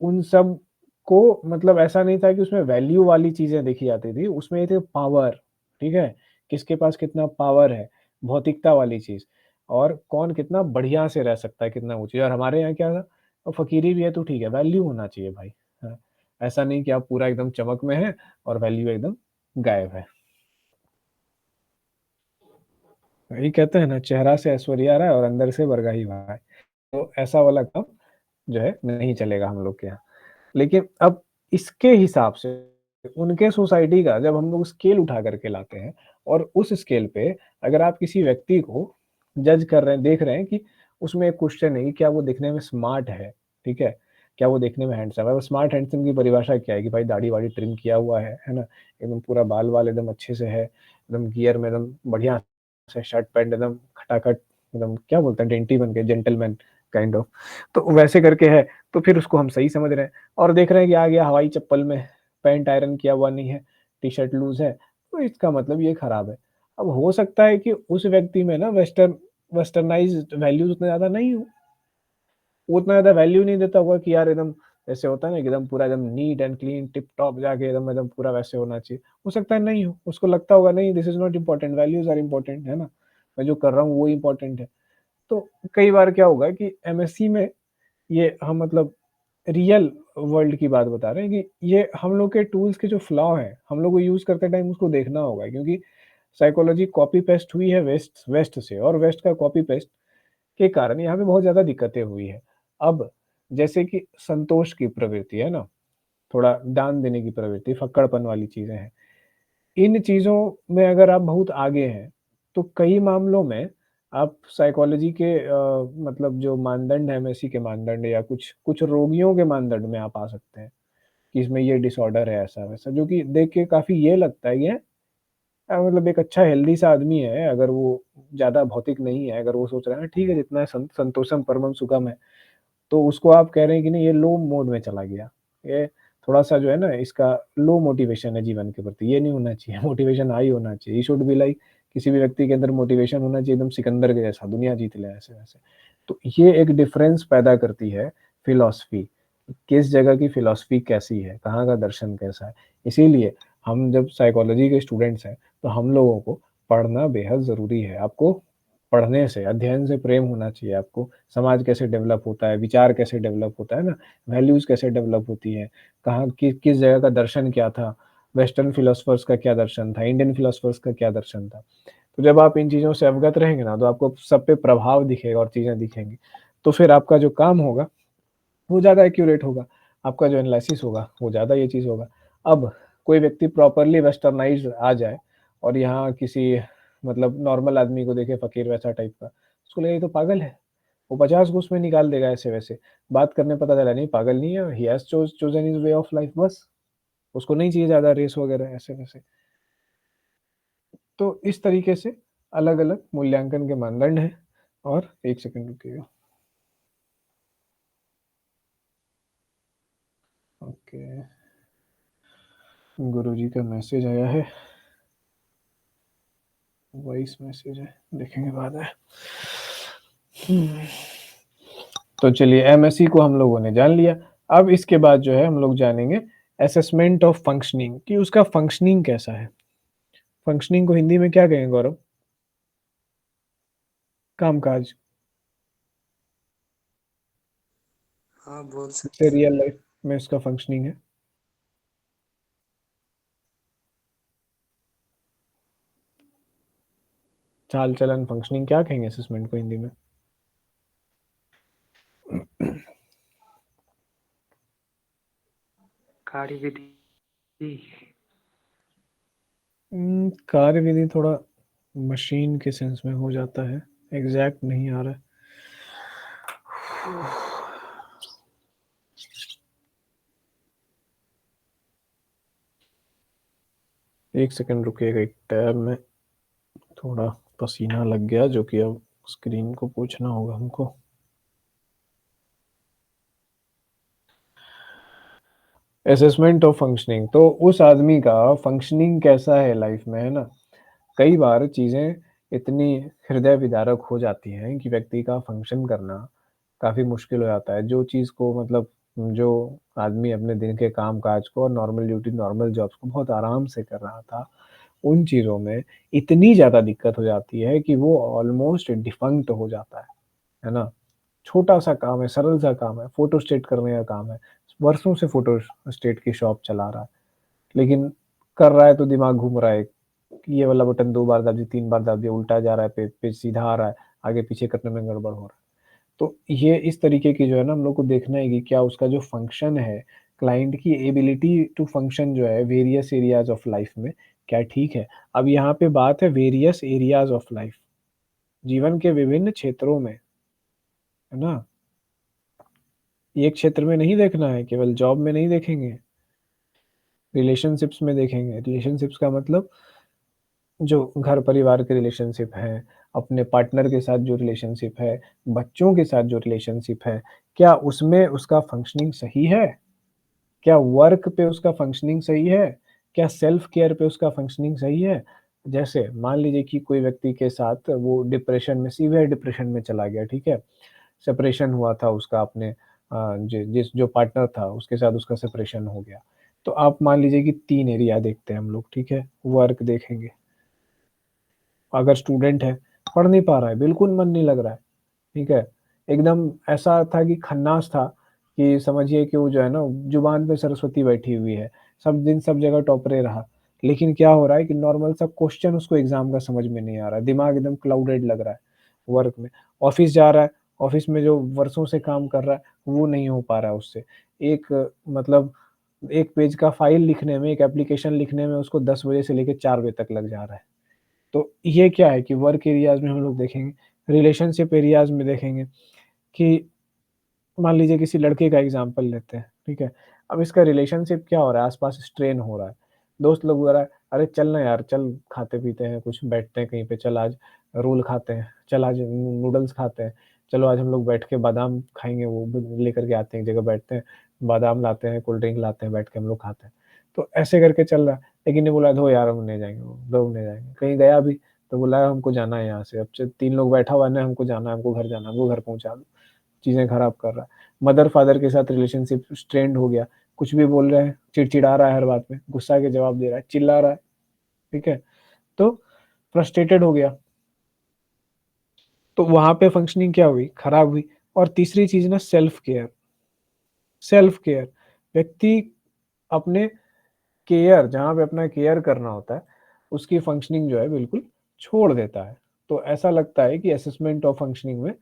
उन सब को मतलब ऐसा नहीं था कि उसमें वैल्यू वाली चीज़ें देखी जाती थी, उसमें ये थे पावर, ठीक है? किसके पास कितना पावर है, भौतिकता वाली चीज़, और कौन कितना बढ़िया से रह सकता है, कितना ऊँची। और हमारे यहाँ क्या था, फ़कीरी भी है तो ठीक है, वैल्यू होना चाहिए भाई। हाँ, ऐसा नहीं कि आप पूरा एकदम चमक में हैं और वैल्यू एकदम गायब है। वही कहते हैं ना, चेहरा से ऐश्वर्या राय और अंदर से बरगाही भाई। तो ऐसा वाला काम जो है नहीं चलेगा हम लोग के यहाँ। लेकिन अब इसके हिसाब से उनके सोसाइटी का जब हम लोग स्केल उठा करके लाते हैं, और उस स्केल पे अगर आप किसी व्यक्ति को जज कर रहे हैं, देख रहे हैं कि उसमें एक क्वेश्चन है कि क्या वो दिखने में स्मार्ट है, ठीक है? क्या वो देखने में हैंडसम है? वो स्मार्ट हैंडसम की परिभाषा क्या है कि भाई दाढ़ी-वाढ़ी ट्रिम किया हुआ है ना? एकदम पूरा बाल-वाल एकदम अच्छे से है, एकदम गियर में एकदम बढ़िया से शर्ट पैंट एकदम खटाखट, एकदम क्या बोलते हैं डेंटी बन के जेंटलमैन काइंड ऑफ। तो वैसे करके है, तो फिर उसको हम सही समझ रहे हैं। और देख रहे हैं कि आ गया हवाई चप्पल में, पैंट आयरन किया हुआ नहीं है, टी-शर्ट लूज़ है, तो इसका मतलब ये खराब है। अब हो सकता है कि उस व्यक्ति में ना वेस्टर्न वेस्टर्नाइज्ड वैल्यूज उतना ज़्यादा नहीं हो, वो उतना ज़्यादा वैल्यू नहीं देता होगा कि यार एकदम ऐसे होता है ना कि एकदम पूरा एकदम neat and clean tip top जाके एकदम एकदम पूरा वैसे होना चाहिए। हो सकता है नहीं हो, उसको लगता होगा नहीं this is not important, values are important, है ना? मैं जो कर रहा हूँ वो इम्पोर्टेंट है। तो कई बार क्या होगा कि एमएससी में ये हम मतलब रियल वर्ल्ड की बात बता रहे हैं कि ये हम लोग के टूल्स के जो फ्लॉ हैं, हम लोग को यूज़ करते टाइम उसको देखना होगा क्योंकि साइकोलॉजी कॉपी पेस्ट हुई है वेस्ट वेस्ट से और वेस्ट का कॉपी पेस्ट के कारण यहाँ पे बहुत ज़्यादा दिक्कतें हुई हैं। अब जैसे कि संतोष की प्रवृत्ति है ना, थोड़ा दान देने की प्रवृत्ति, फक्कड़पन वाली चीज़ें हैं। इन चीज़ों में अगर आप बहुत आगे हैं, तो कई मामलों में आप साइकोलॉजी के मतलब जो मानदंड है एमएससी के मानदंड या कुछ कुछ रोगियों के मानदंड में आप आ सकते हैं, कि इसमें ये डिसऑर्डर है ऐसा-वैसा, जो कि देख के काफ़ी ये लगता है कि मतलब एक अच्छा हेल्दी सा आदमी है, अगर वो ज़्यादा भौतिक नहीं है, अगर वो सोच रहा है ना ठीक है जितना संतोषम परमम सुखम है, तो उसको आप कह रहे हैं कि नहीं ये लो मोड में चला गया। ये थोड़ा-सा जो है ना इसका लो मोटिवेशन है जीवन के प्रति, ये नहीं होना चाहिए, मोटिवेशन हाई होना चाहिए। ही शुड बी लाइक किसी भी व्यक्ति के अंदर मोटिवेशन होना चाहिए एकदम सिकंदर के जैसा, दुनिया जीत ले ऐसे-वैसे। तो ये एक डिफरेंस पैदा करती है फिलॉसफी, किस जगह की फिलॉसफी कैसी है, कहाँ का दर्शन कैसा है। इसीलिए हम जब साइकोलॉजी के स्टूडेंट्स हैं, तो हम लोगों को पढ़ना बेहद ज़रूरी है। आपको पढ़ने से, अध्ययन से प्रेम होना चाहिए आपको, समाज कैसे डेवलप होता है, विचार कैसे डेवलप होता है ना, वैल्यूज़ कैसे डेवलप होती हैं, कहाँ किस जगह का दर्शन क्या था, वेस्टर्न फिलोसोफर्स का क्या दर्शन था, इंडियन फिलोसोफर्स का क्या दर्शन था। तो जब आप इन चीज़ों से अवगत रहेंगे ना, तो आपको सब पे प्रभाव दिखेगा और चीज़ें दिखेंगी। तो फिर आपका जो काम होगा वो ज़्यादा एक्यूरेट होगा। आपका जो एनालिसिस होगा, वो ज़्यादा ये चीज़ होगा। अब कोई व्यक्ति प्रॉपर्ली वेस्टर्नाइज़्ड आ जाए और यहाँ किसी मतलब नॉर्मल आदमी को देखे फ़कीर वैसा टाइप का, उसको लगेगा ये तो पागल है। वो 50 को उसमें निकाल देगा ऐसे-वैसे। बात करने पता चला नहीं पागल नहीं है, he has chosen his way of life बस। उसको नहीं चाहिए ज़्यादा रेस वगैरह ऐसे-वैसे। तो इस तरीके से अलग-अलग मूल्यांकन के मानदंड हैं और 1 सेकंड रुकिएगा। ओके, गुरुजी का मैसेज आया है। वॉइस मैसेज है, देखेंगे बाद में। तो चलिए एमएससी को हम लोगों ने जान लिया। अब इसके बाद जो है हम लोग जानेंगे असेसमेंट ऑफ फंक्शनिंग कि उसका फंक्शनिंग कैसा है। फंक्शनिंग को हिंदी में क्या कहेंगे गौरव? कामकाज। हाँ, बोल जैसे सकते हैं। रियल लाइफ में उसका फंक्शनिंग है। चाल चलन फंक्शनिंग क्या कहेंगे असेसमेंट को हिंदी में? कार्यविधि। कार्यविधि थोड़ा मशीन के सेंस में हो जाता है, एग्जैक्ट नहीं आ रहा है। 1 सेकंड रुकिएगा, एक टैब में थोड़ा पसीना लग गया जो कि अब स्क्रीन को पूछना होगा हमको। असेसमेंट ऑफ फंक्शनिंग, तो उस आदमी का फंक्शनिंग कैसा है लाइफ में, है ना? कई बार चीज़ें इतनी हृदय विदारक हो जाती हैं कि व्यक्ति का फंक्शन करना काफ़ी मुश्किल हो जाता है। जो चीज़ को मतलब जो आदमी अपने दिन के काम-काज को और नॉर्मल ड्यूटी, नॉर्मल जॉब्स को बहुत आराम से कर रहा था, उन चीज़ों में इतनी ज़्यादा दिक्कत हो जाती है कि वो ऑलमोस्ट डिफंक्ट हो जाता है ना? छोटा-सा काम है, सरल-सा काम है, फ़ोटोस्टेट करने का काम है। वर्षों से फ़ोटोस्टेट की शॉप चला रहा है, लेकिन कर रहा है तो दिमाग घूम रहा है। कि ये वाला बटन 2 बार दाब दिए, 3 बार दाब दिया, उल्टा जा रहा है, पेज सीधा आ रहा है, आगे-पीछे करने में गड़बड़ हो रहा है। तो ये इस तरीके की जो है ना हम लोग को देखना है कि क्या उसका जो फंक्शन है, क्लाइंट की एबिलिटी टू फंक्शन जो है वेरियस एरियाज़ ऑफ लाइफ़ में, क्या ठीक है? अब यहाँ पे बात है वेरियस एरियाज़ ऑफ लाइफ़, जीवन के विभिन्न क्षेत्रों में, है ना? एक क्षेत्र में नहीं देखना है, केवल जॉब में नहीं देखेंगे, रिलेशनशिप्स में देखेंगे। रिलेशनशिप्स का मतलब जो घर परिवार के रिलेशनशिप हैं, अपने पार्टनर के साथ जो रिलेशनशिप है, बच्चों के साथ जो रिलेशनशिप है, क्या उसमें उसका फंक्शनिंग सही है? क्या वर्क पे उसका फंक्शनिंग सही है? क्या सेल्फ केयर पे उसका फंक्शनिंग सही है? जैसे मान लीजिए कि कोई व्यक्ति के साथ वो डिप्रेशन में, सीवियर डिप्रेशन में चला गया, ठीक है? सेपरेशन हुआ था उसका अपने जिस जो पार्टनर था उसके साथ उसका सेपरेशन हो गया। तो आप मान लीजिए कि 3 एरिया देखते हैं हम लोग, ठीक है? वर्क देखेंगे, अगर स्टूडेंट है, पढ़ नहीं पा रहा है, बिल्कुल मन नहीं लग रहा है, ठीक है? एकदम ऐसा था कि खन्नास था कि समझिए कि वो जो है ना ज़ुबान पे सरस्वती बैठी हुई है, सब दिन सब जगह टॉपरे रहा। लेकिन क्या हो रहा है कि नॉर्मल सा क्वेश्चन उसको एग्ज़ाम का समझ में नहीं आ रहा है, दिमाग एकदम क्लाउडेड लग रहा है वर्क में। ऑफ़िस जा रहा है, ऑफ़िस में जो वर्षों से काम कर रहा है, वो नहीं हो पा रहा है उससे। एक मतलब 1 पेज का फ़ाइल लिखने में, एक एप्लीकेशन लिखने में उसको 10 बजे से लेके 4 बजे तक लग जा रहा है। तो ये क्या है कि वर्क एरियाज़ में हम लोग देखेंगे, रिलेशनशिप एरियाज़ में देखेंगे कि मान लीजिए किसी लड़के का एग्ज़ाम्पल लेते हैं, ठीक है? अब इसका रिलेशनशिप क्या हो रहा है, आस-पास स्ट्रेन हो रहा है। दोस्त लोग वगैरह, "अरे चल ना यार, चल खाते-पीते हैं कुछ, बैठते हैं कहीं पे, चल आज रोल खाते हैं, चल आज नूडल्स खाते हैं, चलो आज हम लोग बैठ के बादाम खाएँगे, वो ब लेकर के आते हैं, एक जगह बैठते हैं, बादाम लाते हैं, कोल्ड ड्रिंक लाते हैं, बैठ के हम लोग खाते हैं।" तो ऐसे करके चल रहा है, लेकिन ये बोला, "धो यार हम नहीं जाएँगे, दो नहीं जाएँगे।" कहीं गया भी, तो बोला, "हमको जाना है यहाँ से, अब 3 लोग बैठा हुआ है ना, हमको जाना है, हमको घर जाना है, हमको घर पहुँचा दो।" चीज़ें खराब कर रहा है। मदर-फादर के साथ रिलेशनशिप स्ट्रेन्ड हो गया, कुछ भी बोल रहे हैं, चिड़चिड़ा रहा है हर बात में, गुस्सा के जवाब दे रहा है, चिल्ला रहा है, ठीक है? तो फ्रस्ट्रेटेड हो गया, तो वहाँ पे फंक्शनिंग क्या हुई? खराब हुई। और तीसरी चीज़ ना सेल्फ केयर, व्यक्ति अपने केयर, जहाँ पे अपना केयर करना होता है, उसकी फंक्शनिंग जो है बिल्कुल छोड़ देता है। तो ऐसा लगता है कि असेसमेंट ऑफ फंक्शनिंग में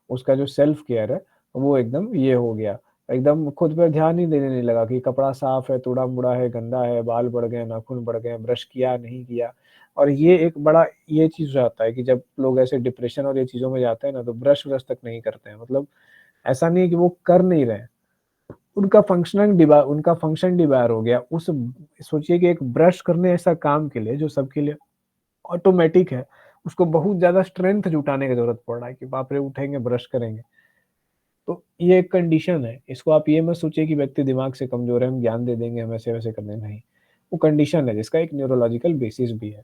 उसका जो सेल्फ केयर है, वो एकदम ये हो गया, एकदम खुद पे ध्यान ही देने नहीं लगा कि कपड़ा साफ है, टूटा-मुड़ा है, गंदा है, बाल बढ़ गए, नाखून बढ़ गए, ब्रश किया, नहीं किया। और ये एक बड़ा ये चीज़ हो जाता है कि जब लोग ऐसे डिप्रेशन और ये चीज़ों में जाते हैं ना, तो ब्रश-व्रश तक नहीं करते हैं। मतलब ऐसा नहीं है कि वो कर नहीं रहे हैं, उनका फंक्शन डिवायर हो गया। उस सोचिए कि एक ब्रश करने ऐसा काम के लिए जो सबके लिए ऑटोमैटिक है, उसको बहुत ज़्यादा स्ट्रेंथ जुटाने की ज़रूरत पड़ रहा है कि बाप रे! उठेंगे, ब्रश करेंगे। तो ये एक कंडीशन है, इसको आप ये मत सोचिए कि व्यक्ति दिमाग से कमज़ोर है, हम ज्ञान दे देंगे, हम ऐसे-वैसे कर देंगे, नहीं। वो कंडीशन है जिसका एक न्यूरोलॉजिकल बेसिस भी है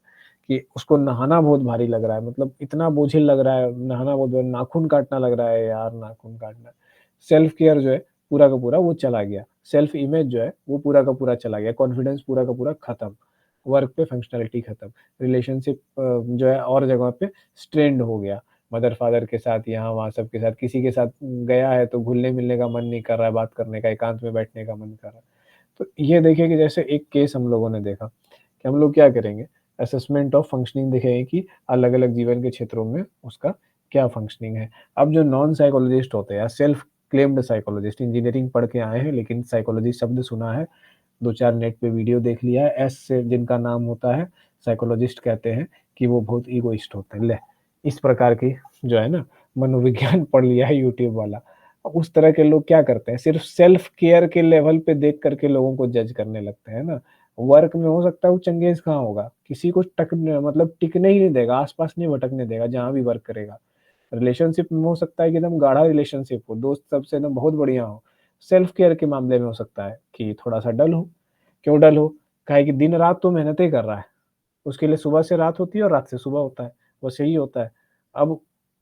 कि उसको नहाना बहुत भारी लग रहा है, मतलब इतना बोझिल लग रहा है, नहाना बहुत नाखून काटना लग रहा है यार, नाखून काटना। सेल्फ केयर जो है पूरा का पूरा वो चला गया, सेल्फ इमेज जो है वो पूरा का पूरा चला गया, कॉन्फिडेंस पूरा का पूरा खत्म, वर्क पे फंक्शनैलिटी खत्म, रिलेशनशिप जो है और जगह पे स्ट्रेन्ड हो गया। मदर-फादर के साथ, यहाँ-वहाँ सबके साथ, किसी के साथ गया है तो घुलने-मिलने का मन नहीं कर रहा है, बात करने का, एकांत में बैठने का मन कर रहा है। तो ये देखिए कि जैसे एक केस हम लोगों ने देखा कि हम लोग क्या करेंगे, असेसमेंट ऑफ फंक्शनिंग देखेंगे कि अलग-अलग जीवन के क्षेत्रों में उसका क्या फंक्शनिंग है। अब जो नॉन साइकोलॉजिस्ट होते हैं या सेल्फ क्लेम्ड साइकोलॉजिस्ट, इंजीनियरिंग पढ़ के आए हैं लेकिन साइकोलॉजी शब्द सुना है, 2-4 नेट पे वीडियो देख लिया है, एस से जिनका नाम होता है, साइकोलॉजिस्ट कहते हैं कि वो बहुत ईगोइस्ट होते हैं। ले इस प्रकार की जो है ना मनोविज्ञान पढ़ लिया है यूट्यूब वाला। उस तरह के लोग क्या करते हैं, सिर्फ़ सेल्फ केयर के लेवल पे देख कर के लोगों को जज करने लगते हैं ना। वर्क में हो सकता है वो चंगेज़ खां होगा, किसी को मतलब टिकने ही नहीं देगा, आस-पास नहीं भटकने देगा जहाँ भी वर्क करेगा। रिलेशनशिप में हो सकता है कि एकदम गाढ़ा रिलेशनशिप हो, दोस्त सबसे एकदम बहुत बढ़िया हो। सेल्फ केयर के मामले में हो सकता है कि थोड़ा-सा डल हो। क्यों डल हो? काहे कि दिन-रात तो मेहनत ही कर रहा है। उसके लिए सुबह से रात होती है और रात से सुबह होता है, बस यही होता है। अब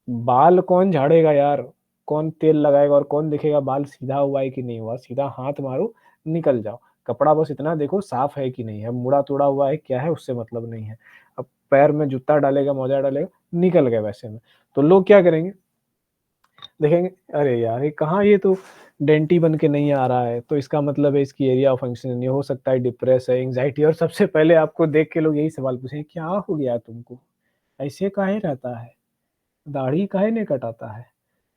बाल कौन झाड़ेगा यार? कौन तेल लगाएगा और कौन देखेगा बाल सीधा हुआ है कि नहीं हुआ? सीधा हाथ मारो, निकल जाओ। कपड़ा बस इतना देखो साफ है कि नहीं है, मुड़ा-तुड़ा हुआ है, क्या है उससे मतलब नहीं है। अब पैर में जूता डालेगा, मोजा डालेगा, निकल गए वैसे में। तो लोग क्या करेंगे? देखेंगे, अरे यार! ये कहाँ, ये तो डेंटी बन के नहीं आ रहा है, तो इसका मतलब है इसकी एरिया ऑफ फंक्शन नहीं हो सकता है, डिप्रेस है, एंग्ज़ायटी। और सबसे पहले आपको देख के लोग यही सवाल पूछेंगे, क्या हो गया तुमको? ऐसे काहे रहता है? दाढ़ी काहे नहीं कटाता है?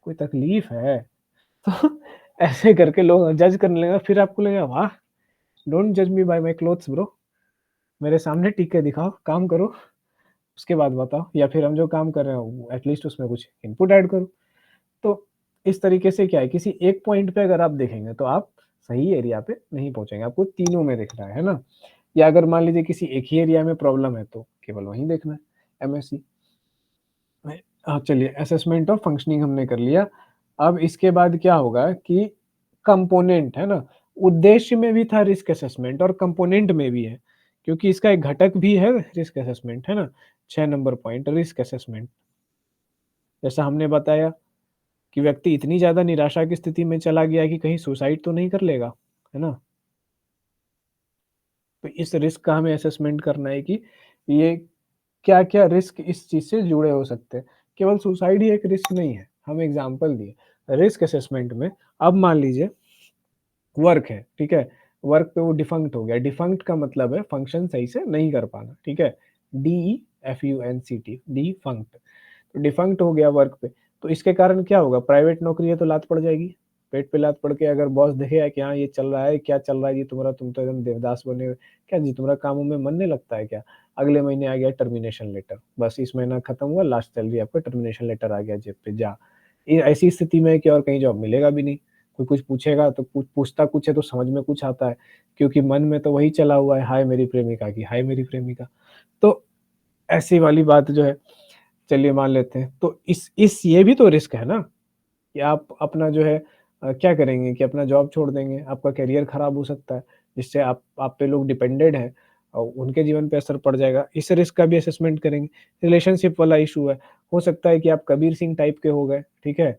कोई तकलीफ है? तो ऐसे करके लोग जज करने लगेंगे, फिर आपको लगेगा वाह! डोंट जज मी बाय माय क्लोथ्स ब्रो। मेरे सामने टिक के दिखाओ, काम करो, उसके बाद बताओ, या फिर हम जो काम कर रहे हो एटलीस्ट उसमें कुछ इनपुट ऐड करो। तो इस तरीके से क्या है, किसी एक पॉइंट पे अगर आप देखेंगे तो आप सही एरिया पे नहीं पहुँचेंगे, आपको तीनों में देखना है ना? या अगर मान लीजिए किसी एक ही एरिया में प्रॉब्लम है तो केवल वहीं देखना है, एमएससी। चलिए, असेसमेंट ऑफ फंक्शनिंग हमने कर लिया। अब इसके बाद क्या होगा कि कंपोनेंट है ना? उद्देश्य में भी था रिस्क असेसमेंट और कंपोनेंट में भी है क्योंकि इसका एक घटक भी है रिस्क असेसमेंट, है ना। 6 नंबर पॉइंट रिस्क असेसमेंट। जैसा हमने बताया कि व्यक्ति इतनी ज़्यादा निराशा की स्थिति में चला गया कि कहीं सुसाइड तो नहीं कर लेगा, है ना? तो इस रिस्क का हमें असेसमेंट करना है कि ये क्या-क्या रिस्क इस चीज़ से जुड़े हो सकते हैं। केवल सुसाइड ही एक रिस्क नहीं है, हम एग्ज़ाम्पल दिए। रिस्क असेसमेंट में अब मान लीजिए वर्क है, ठीक है? वर्क पे वो डिफंक्ट हो गया, डिफंक्ट का मतलब है फंक्शन सही से नहीं कर पाना, ठीक है? DEFUNCT defunct. तो डिफंक्ट हो गया वर्क पे, तो इसके कारण क्या होगा? प्राइवेट नौकरी है तो लात पड़ जाएगी। पेट पे लात पड़ के अगर बॉस देखेगा कि हाँ, ये चल रहा है, क्या चल रहा है जी तुम्हारा, तुम तो एकदम देवदास बने हुए, क्या जी तुम्हारा कामों में मन नहीं लगता है क्या? अगले महीने आ गया टर्मिनेशन लेटर, बस इस महीना खत्म हुआ, लास्ट सैलरी आपका टर्मिनेशन लेटर आ गया जेब पे, जा। ये ऐसी स्थिति में है कि और कहीं जॉब मिलेगा भी नहीं। कोई कुछ पूछेगा तो पूछता कुछ है तो समझ में कुछ आता है, क्योंकि मन में तो वही चला हुआ है, हाय मेरी प्रेमिका की, हाय मेरी प्रेमिका। तो ऐसी वाली बात जो है, चलिए मान लेते हैं। तो इस ये भी तो रिस्क है ना, कि आप अपना जो है क्या करेंगे कि अपना जॉब छोड़ देंगे, आपका करियर खराब हो सकता है, जिससे आप पे लोग डिपेंडेंट हैं और उनके जीवन पे असर पड़ जाएगा। इस रिस्क का भी असेसमेंट करेंगे। रिलेशनशिप वाला इश्यू है, हो सकता है कि आप कबीर सिंह टाइप के हो गए, ठीक है?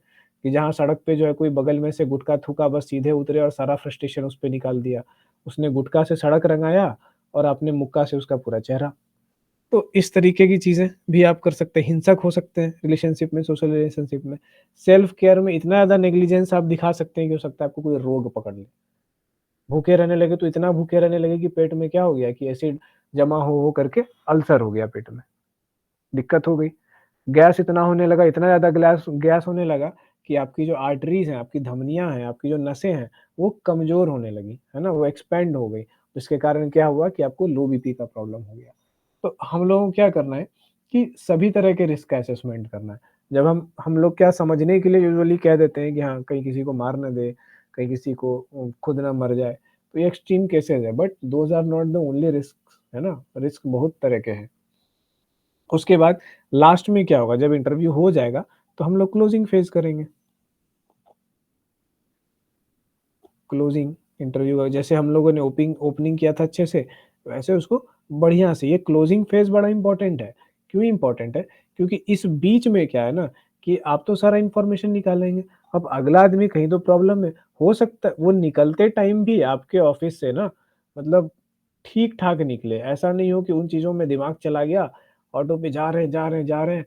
कि जहाँ सड़क पे जो है कोई बगल में से गुटखा थूका, बस सीधे उतरे और सारा फ्रस्ट्रेशन उस पे निकाल दिया। उसने गुटखा से सड़क रंगाया और आपने मुक्का से उसका पूरा चेहरा। तो इस तरीके की चीज़ें भी आप कर सकते हैं, हिंसक हो सकते हैं रिलेशनशिप में, सोशल रिलेशनशिप में। सेल्फ केयर में इतना ज़्यादा नेग्लिजेंस आप दिखा सकते हैं कि हो सकता है आपको कोई रोग पकड़ ले। भूखे रहने लगे तो इतना भूखे रहने लगे कि पेट में क्या हो गया कि एसिड जमा हो करके अल्सर हो गया पेट में, दिक्कत हो गई। गैस इतना होने लगा, इतना ज़्यादा गैस गैस होने लगा कि आपकी जो आर्टरीज़ हैं, आपकी धमनियाँ हैं, आपकी जो नसें हैं, वो कमज़ोर होने लगी, है ना? वो एक्सपैंड हो गई। जिसके कारण क्या हुआ कि आपको लो बीपी का प्रॉब्लम हो गया। तो हम लोगों को क्या करना है कि सभी तरह के रिस्क का असेसमेंट करना है। जब हम लोग क्या समझने के लिए यूजुअली कह देते हैं कि हाँ, कहीं किसी को मार ना दे, कहीं किसी को खुद ना मर जाए। तो ये एक्सट्रीम केसेज़ है, but those are not the only risks, है ना? रिस्क बहुत तरह के हैं। उसके बाद लास्ट में क्या होगा, जब इंटरव्यू हो जाएगा तो हम लोग क्लोजिंग फेज़ करेंगे। क्लोजिंग इंटरव्यू का जैसे हम लोगों ने ओपनिंग किया था अच्छे से, वैसे उसको बढ़िया से, ये क्लोजिंग फेज़ बड़ा इम्पोर्टेंट है। क्यों इम्पोर्टेंट है? क्योंकि इस बीच में क्या है ना कि आप तो सारा इन्फॉर्मेशन निकालेंगे, अब अगला आदमी कहीं तो प्रॉब्लम में हो सकता है वो निकलते टाइम भी आपके ऑफ़िस से ना मतलब ठीक-ठाक निकले। ऐसा नहीं हो कि उन चीज़ों में दिमाग चला गया, ऑटो पे जा रहे हैं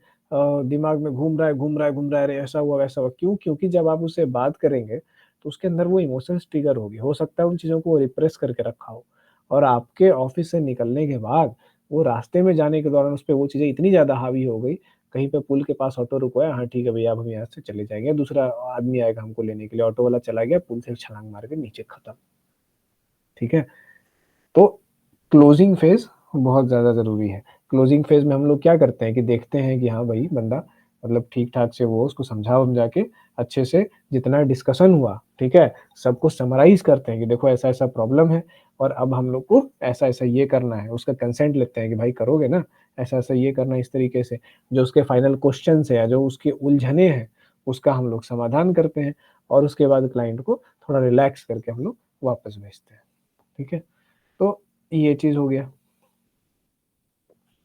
दिमाग में घूम रहा है, अरे ऐसा हुआ, वैसा हुआ। क्यों? क्योंकि जब आप उससे बात करेंगे तो उसके अंदर वो इमोशंस ट्रिगर होगी। हो सकता है उन चीज़ों को वो रिप्रेस करके रखा हो और आपके ऑफ़िस से निकलने के बाद वो रास्ते में जाने के दौरान उसपे वो चीज़ें इतनी ज़्यादा हावी हो गई, कहीं पे पुल के पास ऑटो रुकवाया, हाँ ठीक है भैया, अब हम यहाँ से चले जाएँगे। दूसरा आदमी आएगा हमको लेने के लिए, ऑटो वाला चला गया, पुल से छलांग मार के नीचे खत्म, ठीक है? तो क्लोजिंग फेज़ बहुत ज़्यादा ज़रूरी है। क्लोजिंग फेज़ में हम लोग क्या करते हैं कि देखते हैं कि हाँ भाई, बंदा मतलब ठीक-ठाक से वो उसको समझा-वमझा के अच्छे से जितना डिस्कशन हुआ, ठीक है? सबको समराइज़ करते हैं कि देखो ऐसा-ऐसा प्रॉब्लम है और अब हम लोग को ऐसा-ऐसा ये करना है। उसका कंसेंट लेते हैं कि भाई करोगे ना? ऐसा-ऐसा ये करना है इस तरीके से। जो उसके फाइनल क्वेश्चन्स हैं या जो उसकी उलझनें हैं, उसका हम लोग समाधान करते हैं और उसके बाद क्लाइंट को थोड़ा रिलैक्स करके हम लोग वापस भेजते हैं। ठीक है? तो ये चीज़ हो गया।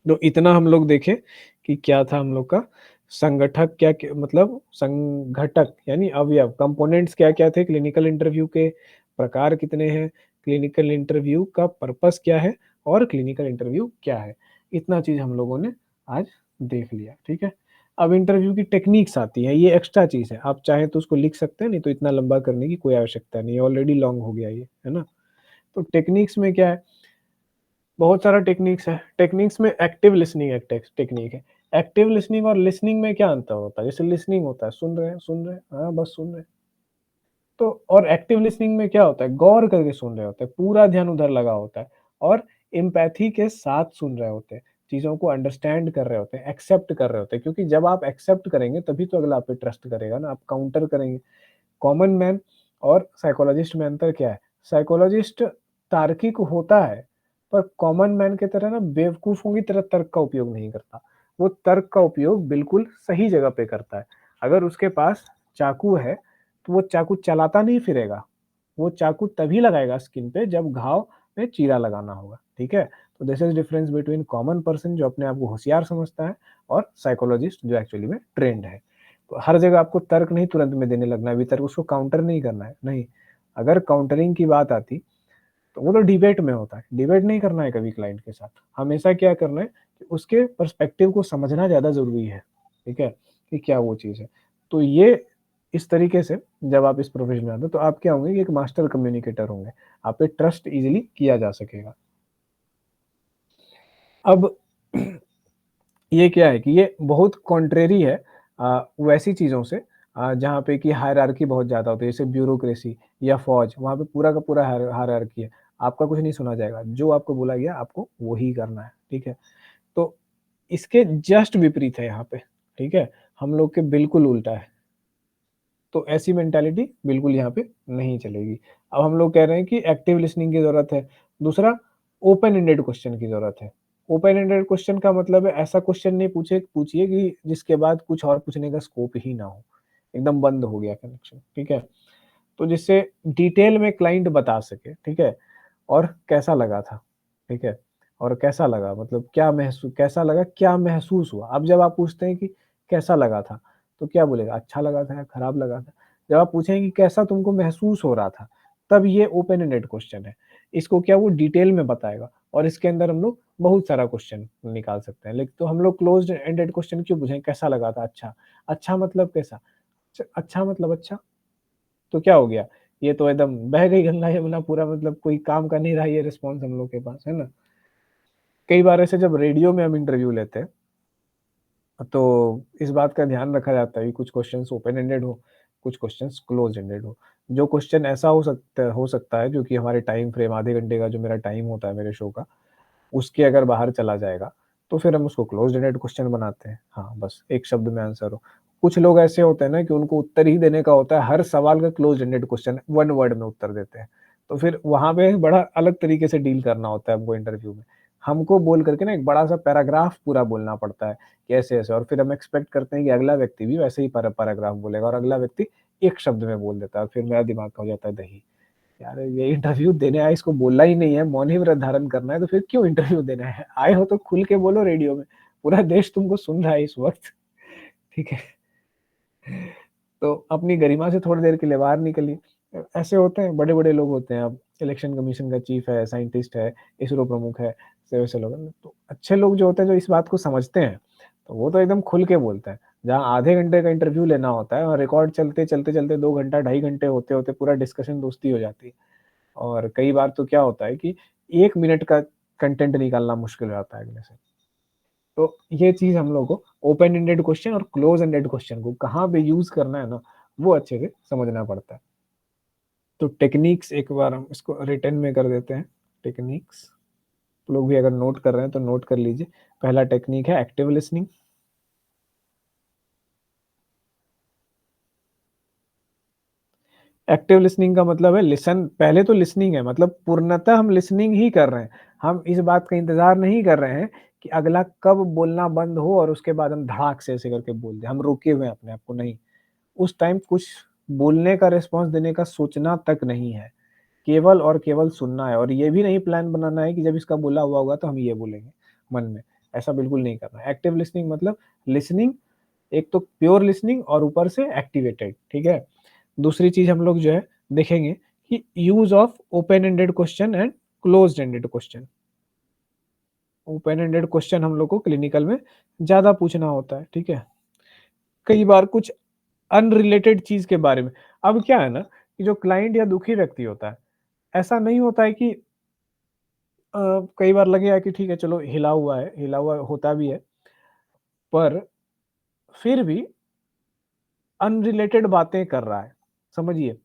तो इतना हम लोग देखें कि क्या था हम लोग का संगठक क्या मतलब संघटक यानी अवयव कंपोनेंट्स क्या-क्या थे क्लिनिकल इंटरव्यू के, प्रकार कितने हैं, क्लिनिकल इंटरव्यू का पर्पस क्या है और क्लिनिकल इंटरव्यू क्या है। इतना चीज़ हम लोगों ने आज देख लिया, ठीक है? अब इंटरव्यू की टेक्निक्स आती हैं, ये एक्स्ट्रा चीज़ है। आप चाहें तो उसको लिख सकते हैं, नहीं तो इतना लंबा करने की कोई आवश्यकता नहीं है, ऑलरेडी लॉन्ग हो गया ये, है ना? तो टेक्निक्स में क्या है, बहुत सारा टेक्निक्स है। टेक्निक्स में एक्टिव लिसनिंग एक टेक्निक है। एक्टिव लिसनिंग और लिसनिंग में क्या अंतर होता है? जैसे लिसनिंग होता है, सुन रहे हैं, हाँ, बस सुन रहे हैं। तो और एक्टिव लिसनिंग में क्या होता है? गौर करके सुन रहे होते हैं, पूरा ध्यान उधर लगा होता है और एम्पैथी के साथ सुन रहे होते हैं। चीज़ों को अंडरस्टैंड कर रहे होते हैं, एक्सेप्ट कर रहे होते हैं क्योंकि जब आप एक्सेप्ट करेंगे तभी तो अगला आप पे ट्रस्ट करेगा ना, आप काउंटर करेंगे। कॉमन मैन और साइकोलॉजिस्ट में अंतर क्या है? साइकोलॉजिस्ट तार्किक होता है, पर कॉमन मैन की तरह ना बेवकूफ़ों की तरह तर्क का उपयोग नहीं करता। वो तर्क का उपयोग बिल्कुल सही जगह पे करता है। अगर उसके पास चाकू है, तो वो चाकू चलाता नहीं फिरेगा। वो चाकू तभी लगाएगा स्किन पे जब घाव में चीरा लगाना होगा, ठीक है? तो this is difference between common person जो अपने आप को होशियार समझता है और साइकोलॉजिस्ट जो एक्चुअली में ट्रेंड है। तो हर जगह आपको तर्क नहीं तुरंत में देने लगना है, वितर्क उसको काउंटर नहीं करना है, नहीं। अगर काउंटरिंग की बात आती तो वो तो डिबेट में होता है, डिबेट नहीं करना है कभी क्लाइंट के साथ। हमेशा क्या करना है कि उसके पर्सपेक्टिव को समझना ज़्यादा ज़रूरी है, ठीक है, कि क्या वो चीज़ है। तो ये इस तरीके से जब आप इस प्रोफेशन में आते हो तो आप क्या होंगे कि एक मास्टर कम्युनिकेटर होंगे, आप पे ट्रस्ट ईज़िली किया जा सकेगा। अब ये क्या है कि ये बहुत कॉन्ट्रेरी है वैसी चीज़ों से जहाँ पे कि हायरार्की बहुत ज़्यादा होती है, जैसे ब्यूरोक्रेसी या फ़ौज, वहाँ पे पूरा का पूरा हायरार्की है। आपका कुछ नहीं सुना जाएगा, जो आपको बोला गया आपको वो ही करना है, ठीक है? तो इसके जस्ट विपरीत है यहाँ पे, ठीक है? हम लोग के बिल्कुल उल्टा है। तो ऐसी मेंटालिटी बिल्कुल यहाँ पे नहीं चलेगी। अब हम लोग कह रहे हैं कि एक्टिव लिसनिंग की ज़रूरत है। दूसरा, ओपन एंडेड क्वेश्चन की ज़रूरत है। ओपन एंडेड क्वेश्चन का मतलब है ऐसा क्वेश्चन नहीं पूछिए कि जिसके बाद कुछ और पूछने का स्कोप ही ना हो। एकदम बंद हो गया कनेक्शन, ठीक है? तो जिससे डिटेल में क्लाइंट बता सके, ठीक है? और कैसा लगा था, ठीक है? और कैसा लगा मतलब कैसा लगा, क्या महसूस हुआ? अब जब आप पूछते हैं कि कैसा लगा था, तो क्या बोलेगा? अच्छा लगा था या खराब लगा था? जब आप पूछें कि कैसा तुमको महसूस हो रहा था, तब ये ओपन एंडेड क्वेश्चन है। इसको क्या वो डिटेल में बताएगा और इसके अंदर हम लोग बहुत सारा क्वेश्चन निकाल सकते हैं। लेकिन तो हम लोग क्लोज्ड एंडेड क्वेश्चन क्यों पूछें? कैसा लगा था? अच्छा। अच्छा मतलब कैसा? अच्छा मतलब अच्छा। तो क्या हो गया? ये तो एकदम बह गई गंगा यमुना पूरा मतलब कोई काम का नहीं रहा ये रिस्पॉन्स हम लोग के पास, है ना? कई बार ऐसे जब रेडियो में हम इंटरव्यू लेते हैं, तो इस बात का ध्यान रखा जाता है कि कुछ क्वेश्चन्स ओपन एंडेड हो, कुछ क्वेश्चन्स क्लोज़ एंडेड हो। जो क्वेश्चन ऐसा हो सकता है जो कि हमारे टाइम फ्रेम आधे घंटे का जो मेरा टाइम होता है मेरे शो का, उसके अगर बाहर चला जाएगा, तो फिर हम उसको क्लोज़्ड एंडेड क्वेश्चन बनाते हैं। हाँ, बस एक शब्द में आंसर हो। कुछ लोग ऐसे होते हैं ना कि उनको उत्तर ही देने का होता है, हर सवाल का closed ended question, one word में उत्तर देते हैं। तो फिर वहाँ पे बड़ा अलग तरीके से डील करना होता है हमको इंटरव्यू में। हमको बोल करके ना एक बड़ा-सा पैराग्राफ पूरा बोलना पड़ता है कि ऐसे-ऐसे और फिर हम एक्सपेक्ट करते हैं कि अगला व्यक्ति भी वैसे ही पैराग्राफ बोलेगा और अगला व्यक्ति एक शब्द में बोल देता है और फिर मेरा दिमाग का हो जाता है दही। यार ये इंटरव्यू देने आए इसको बोलना ही नहीं है, मौन ही व्रत धारण करना है तो फिर क्यों इंटरव्यू देना है? आए हो तो खुल के बोलो रेडियो में, पूरा देश तुमको सुन रहा है इस वक़्त, ठीक है? तो अपनी गरिमा से थोड़ी देर के लिए बाहर निकलिए। ऐसे होते हैं, बड़े-बड़े लोग होते हैं, अब इलेक्शन कमीशन का चीफ है, साइंटिस्ट है, इसरो प्रमुख है, वैसे लोग हैं। तो अच्छे लोग जो होते हैं, जो इस बात को समझते हैं, तो वो तो एकदम खुल के बोलते हैं। जहाँ आधे घंटे का इंटरव्यू लेना होता है और रिकॉर्ड चलते-चलते 2 घंटा, ढाई घंटे होते-होते पूरा डिस्कशन दोस्ती हो जाती है। और कई बार तो क्या होता है कि 1 मिनट का कंटेंट निकालना मुश्किल हो जाता है अगले से। तो ये चीज़ हम लोग को ओपन एंडेड क्वेश्चन और क्लोज एंडेड क्वेश्चन को कहाँ पे यूज़ करना है ना, वो अच्छे से समझना पड़ता है। तो टेक्निक्स एक बार हम इसको रिटन में कर देते हैं, टेक्निक्स। लोग भी अगर नोट कर रहे हैं तो नोट कर लीजिए। पहला टेक्निक है एक्टिव लिसनिंग। एक्टिव लिसनिंग का मतलब है लिसन, पहले तो लिसनिंग है मतलब पूर्णतः हम लिसनिंग ही कर रहे हैं। हम इस बात का इंतज़ार नहीं कर रहे हैं कि अगला कब बोलना बंद हो और उसके बाद हम धड़ाक से ऐसे करके बोल दें। हम रोके हुए हैं अपने आप को, नहीं। उस टाइम कुछ बोलने का रिस्पॉन्स देने का सोचना तक नहीं है। केवल और केवल सुनना है और ये भी नहीं प्लान बनाना है कि जब इसका बोला हुआ होगा तो हम ये बोलेंगे मन में। ऐसा बिल्कुल नहीं करना है। एक्टिव लिसनिंग मतलब लिसनिंग, एक तो प्योर लिसनिंग और ऊपर से एक्टिवेटेड, ठीक है? दूसरी चीज़ हम लोग जो है देखेंगे कि use of open ended question and closed ended question. Open ended question हम लोग को क्लिनिकल में ज़्यादा पूछना होता है, ठीक है? कई बार कुछ अनरिलेटेड चीज़ के बारे में। अब क्या है ना कि जो क्लाइंट या दुखी व्यक्ति होता है, ऐसा नहीं होता है कि कई बार लगेगा कि ठीक है चलो हिला हुआ है, हिला हुआ होता भी है, पर फिर भी अनरिलेटेड बातें कर रहा है, समझिए।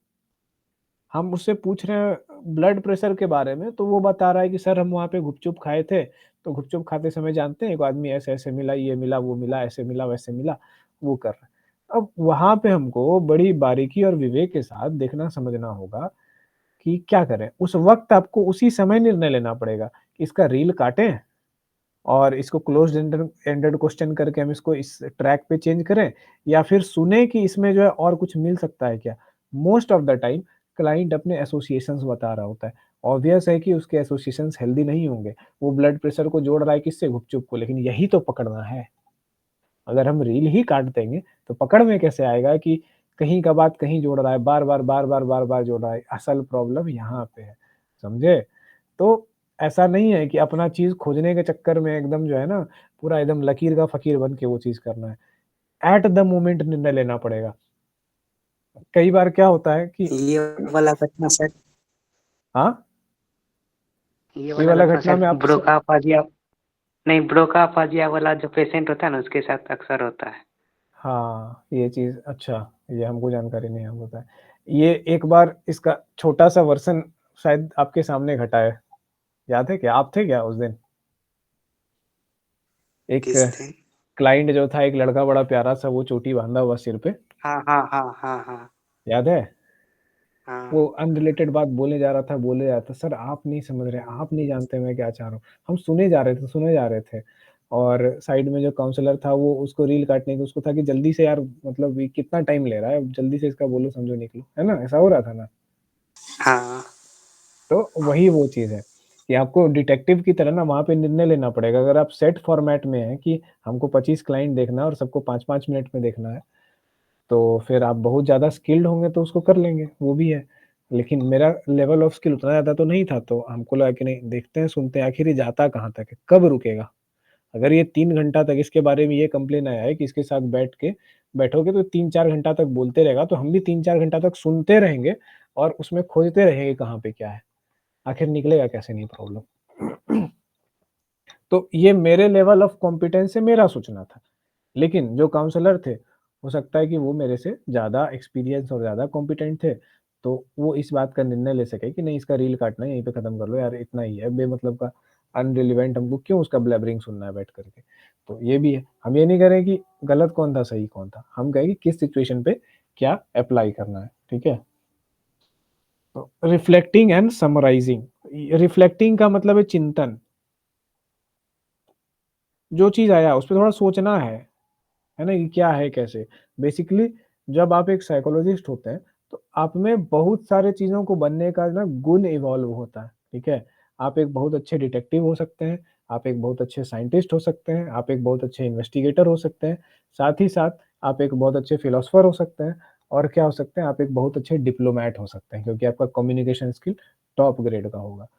हम उससे पूछ रहे हैं ब्लड प्रेशर के बारे में, तो वो बता रहा है कि सर हम वहाँ पे गुपचुप खाए थे, तो गुपचुप खाते समय जानते हैं एक आदमी ऐसे-ऐसे मिला, ये मिला, वो मिला, ऐसे मिला, वैसे मिला, वो कर रहा है। अब वहाँ पे हमको बड़ी बारीकी और विवेक के साथ देखना समझना होगा कि क्या करें? उस वक़्त आपको उसी समय निर्णय लेना पड़ेगा कि इसका रील काटें और इसको क्लोज़्ड एंडेड एंडेड क्वेश्चन करके हम इसको इस ट्रैक पे चेंज करें या फिर सुने कि इसमें जो है और कुछ मिल सकता है क्या? Most of the time client अपने एसोसिएशंस बता रहा होता है। ऑब्वियस है कि उसके एसोसिएशंस हेल्दी नहीं होंगे। वो ब्लड प्रेशर को जोड़ रहा है किससे? गुपचुप को, लेकिन यही तो पकड़ना है। अगर हम रील ही काट देंगे तो पकड़ में कैसे आएगा कि कहीं का बात कहीं जोड़ रहा है, बार-बार, बार-बार, बार-बार जोड़ रहा है। असल प्रॉब्लम यहाँ पे है, समझे? तो ऐसा नहीं है कि अपना चीज़ खोजने के चक्कर में एकदम जो है ना, पूरा एकदम लकीर का फ़कीर बन के वो चीज़ करना है। एट द मोमेंट निर्णय लेना पड़ेगा। कई बार क्या होता है कि ये वाला घटना शायद हाँ, ये ये वाला वाला घटना घटना शायद में आप स ब्रोकापाजिया नहीं, ब्रोकापाजिया वाला जो पेशेंट होता है ना, उसके साथ अक्सर होता है। हाँ, ये चीज़ अच्छा, ये हमको जानकारी नहीं है, हमको पता है। ये एक बार इसका छोटा-सा वर्ज़न शायद आपके सामने घटा है, याद है क्या? आप थे क्या उस दिन? एक किस दिन? क्लाइंट जो था, एक लड़का बड़ा प्यारा-सा, वो चोटी बाँधा हुआ सिर पे, हाँ, हाँ, हाँ, हाँ, हाँ, याद है? वो हाँ, अनरिलेटेड बात बोले जा रहा था, बोले जा रहा था, "सर आप नहीं समझ रहे, आप नहीं जानते मैं क्या चाह रहा हूँ।" हम सुने जा रहे थे, सुने जा रहे थे और साइड में जो काउंसलर था वो उसको रील काटने की उसको था कि जल्दी से यार मतलब ये कितना टाइम ले रहा है, जल्दी से इसका बोलो, समझो, निकलो, है ना? ऐसा हो रहा था ना? हाँ, तो वही वो चीज़ है कि आपको डिटेक्टिव की तरह ना वहाँ पे निर्णय लेना पड़ेगा। अगर आप सेट फॉर्मेट में हैं कि हमको 25 क्लाइंट देखना है और सबको 5-5 मिनट में देखना है, तो फिर आप बहुत ज़्यादा स्किल्ड होंगे तो उसको कर लेंगे, वो भी है। लेकिन मेरा लेवल ऑफ स्किल उतना ज़्यादा तो नहीं था, तो हमको लगा कि नहीं देखते हैं, सुनते हैं आखिर ये जाता कहाँ तक है, कब रुकेगा? अगर ये 3 घंटा तक इसके बारे में ये कंप्लेन आया है कि इसके साथ बैठोगे तो 3-4 घंटा तक बोलते रहेगा, तो हम भी 3-4 घंटा तक सुनते रहेंगे और उसमें खोजते रहेंगे कहाँ पे क्या है। आखिर निकलेगा कैसे नहीं प्रॉब्लम। तो ये मेरे लेवल ऑफ कॉम्पिटेंस से मेरा सोचना था। लेकिन जो काउंसलर थे, हो सकता है कि वो मेरे से ज़्यादा एक्सपीरियंस और ज़्यादा कॉम्पिटेंट थे, तो वो इस बात का निर्णय ले सके कि नहीं इसका रील काटना है, यहीं पे खत्म कर लो यार, इतना ही है, बेमतलब का अनरिलेवेंट हमको क्यों उसका ब्लैबरिंग सुनना है बैठ कर के। तो ये भी है, हम ये नहीं कह रहे कि गलत कौन था, सही कौन था, हम कहें कि किस सिचुएशन पे क्या अप्लाई करना है, ठीक है? तो रिफ्लेक्टिंग एंड समराइज़िंग, रिफ्लेक्टिंग का मतलब है चिंतन, जो चीज़ आया उस पे थोड़ा सोचना है ना? कि क्या है, कैसे? बेसिकली जब आप एक साइकोलॉजिस्ट होते हैं, तो आप में बहुत सारे चीज़ों को बनने का ना गुण इवॉल्व होता है, ठीक है? आप एक बहुत अच्छे डिटेक्टिव हो सकते हैं, आप एक बहुत अच्छे साइंटिस्ट हो सकते हैं, आप एक बहुत अच्छे इन्वेस्टिगेटर हो सकते हैं, साथ ही साथ आप एक बहुत अच्छे फिलोसोफर हो सकते हैं और क्या हो सकते हैं, आप एक बहुत अच्छे डिप्लोमैट हो सकते हैं क्योंकि आपका कम्युनिकेशन स्किल टॉप ग्रेड का होगा।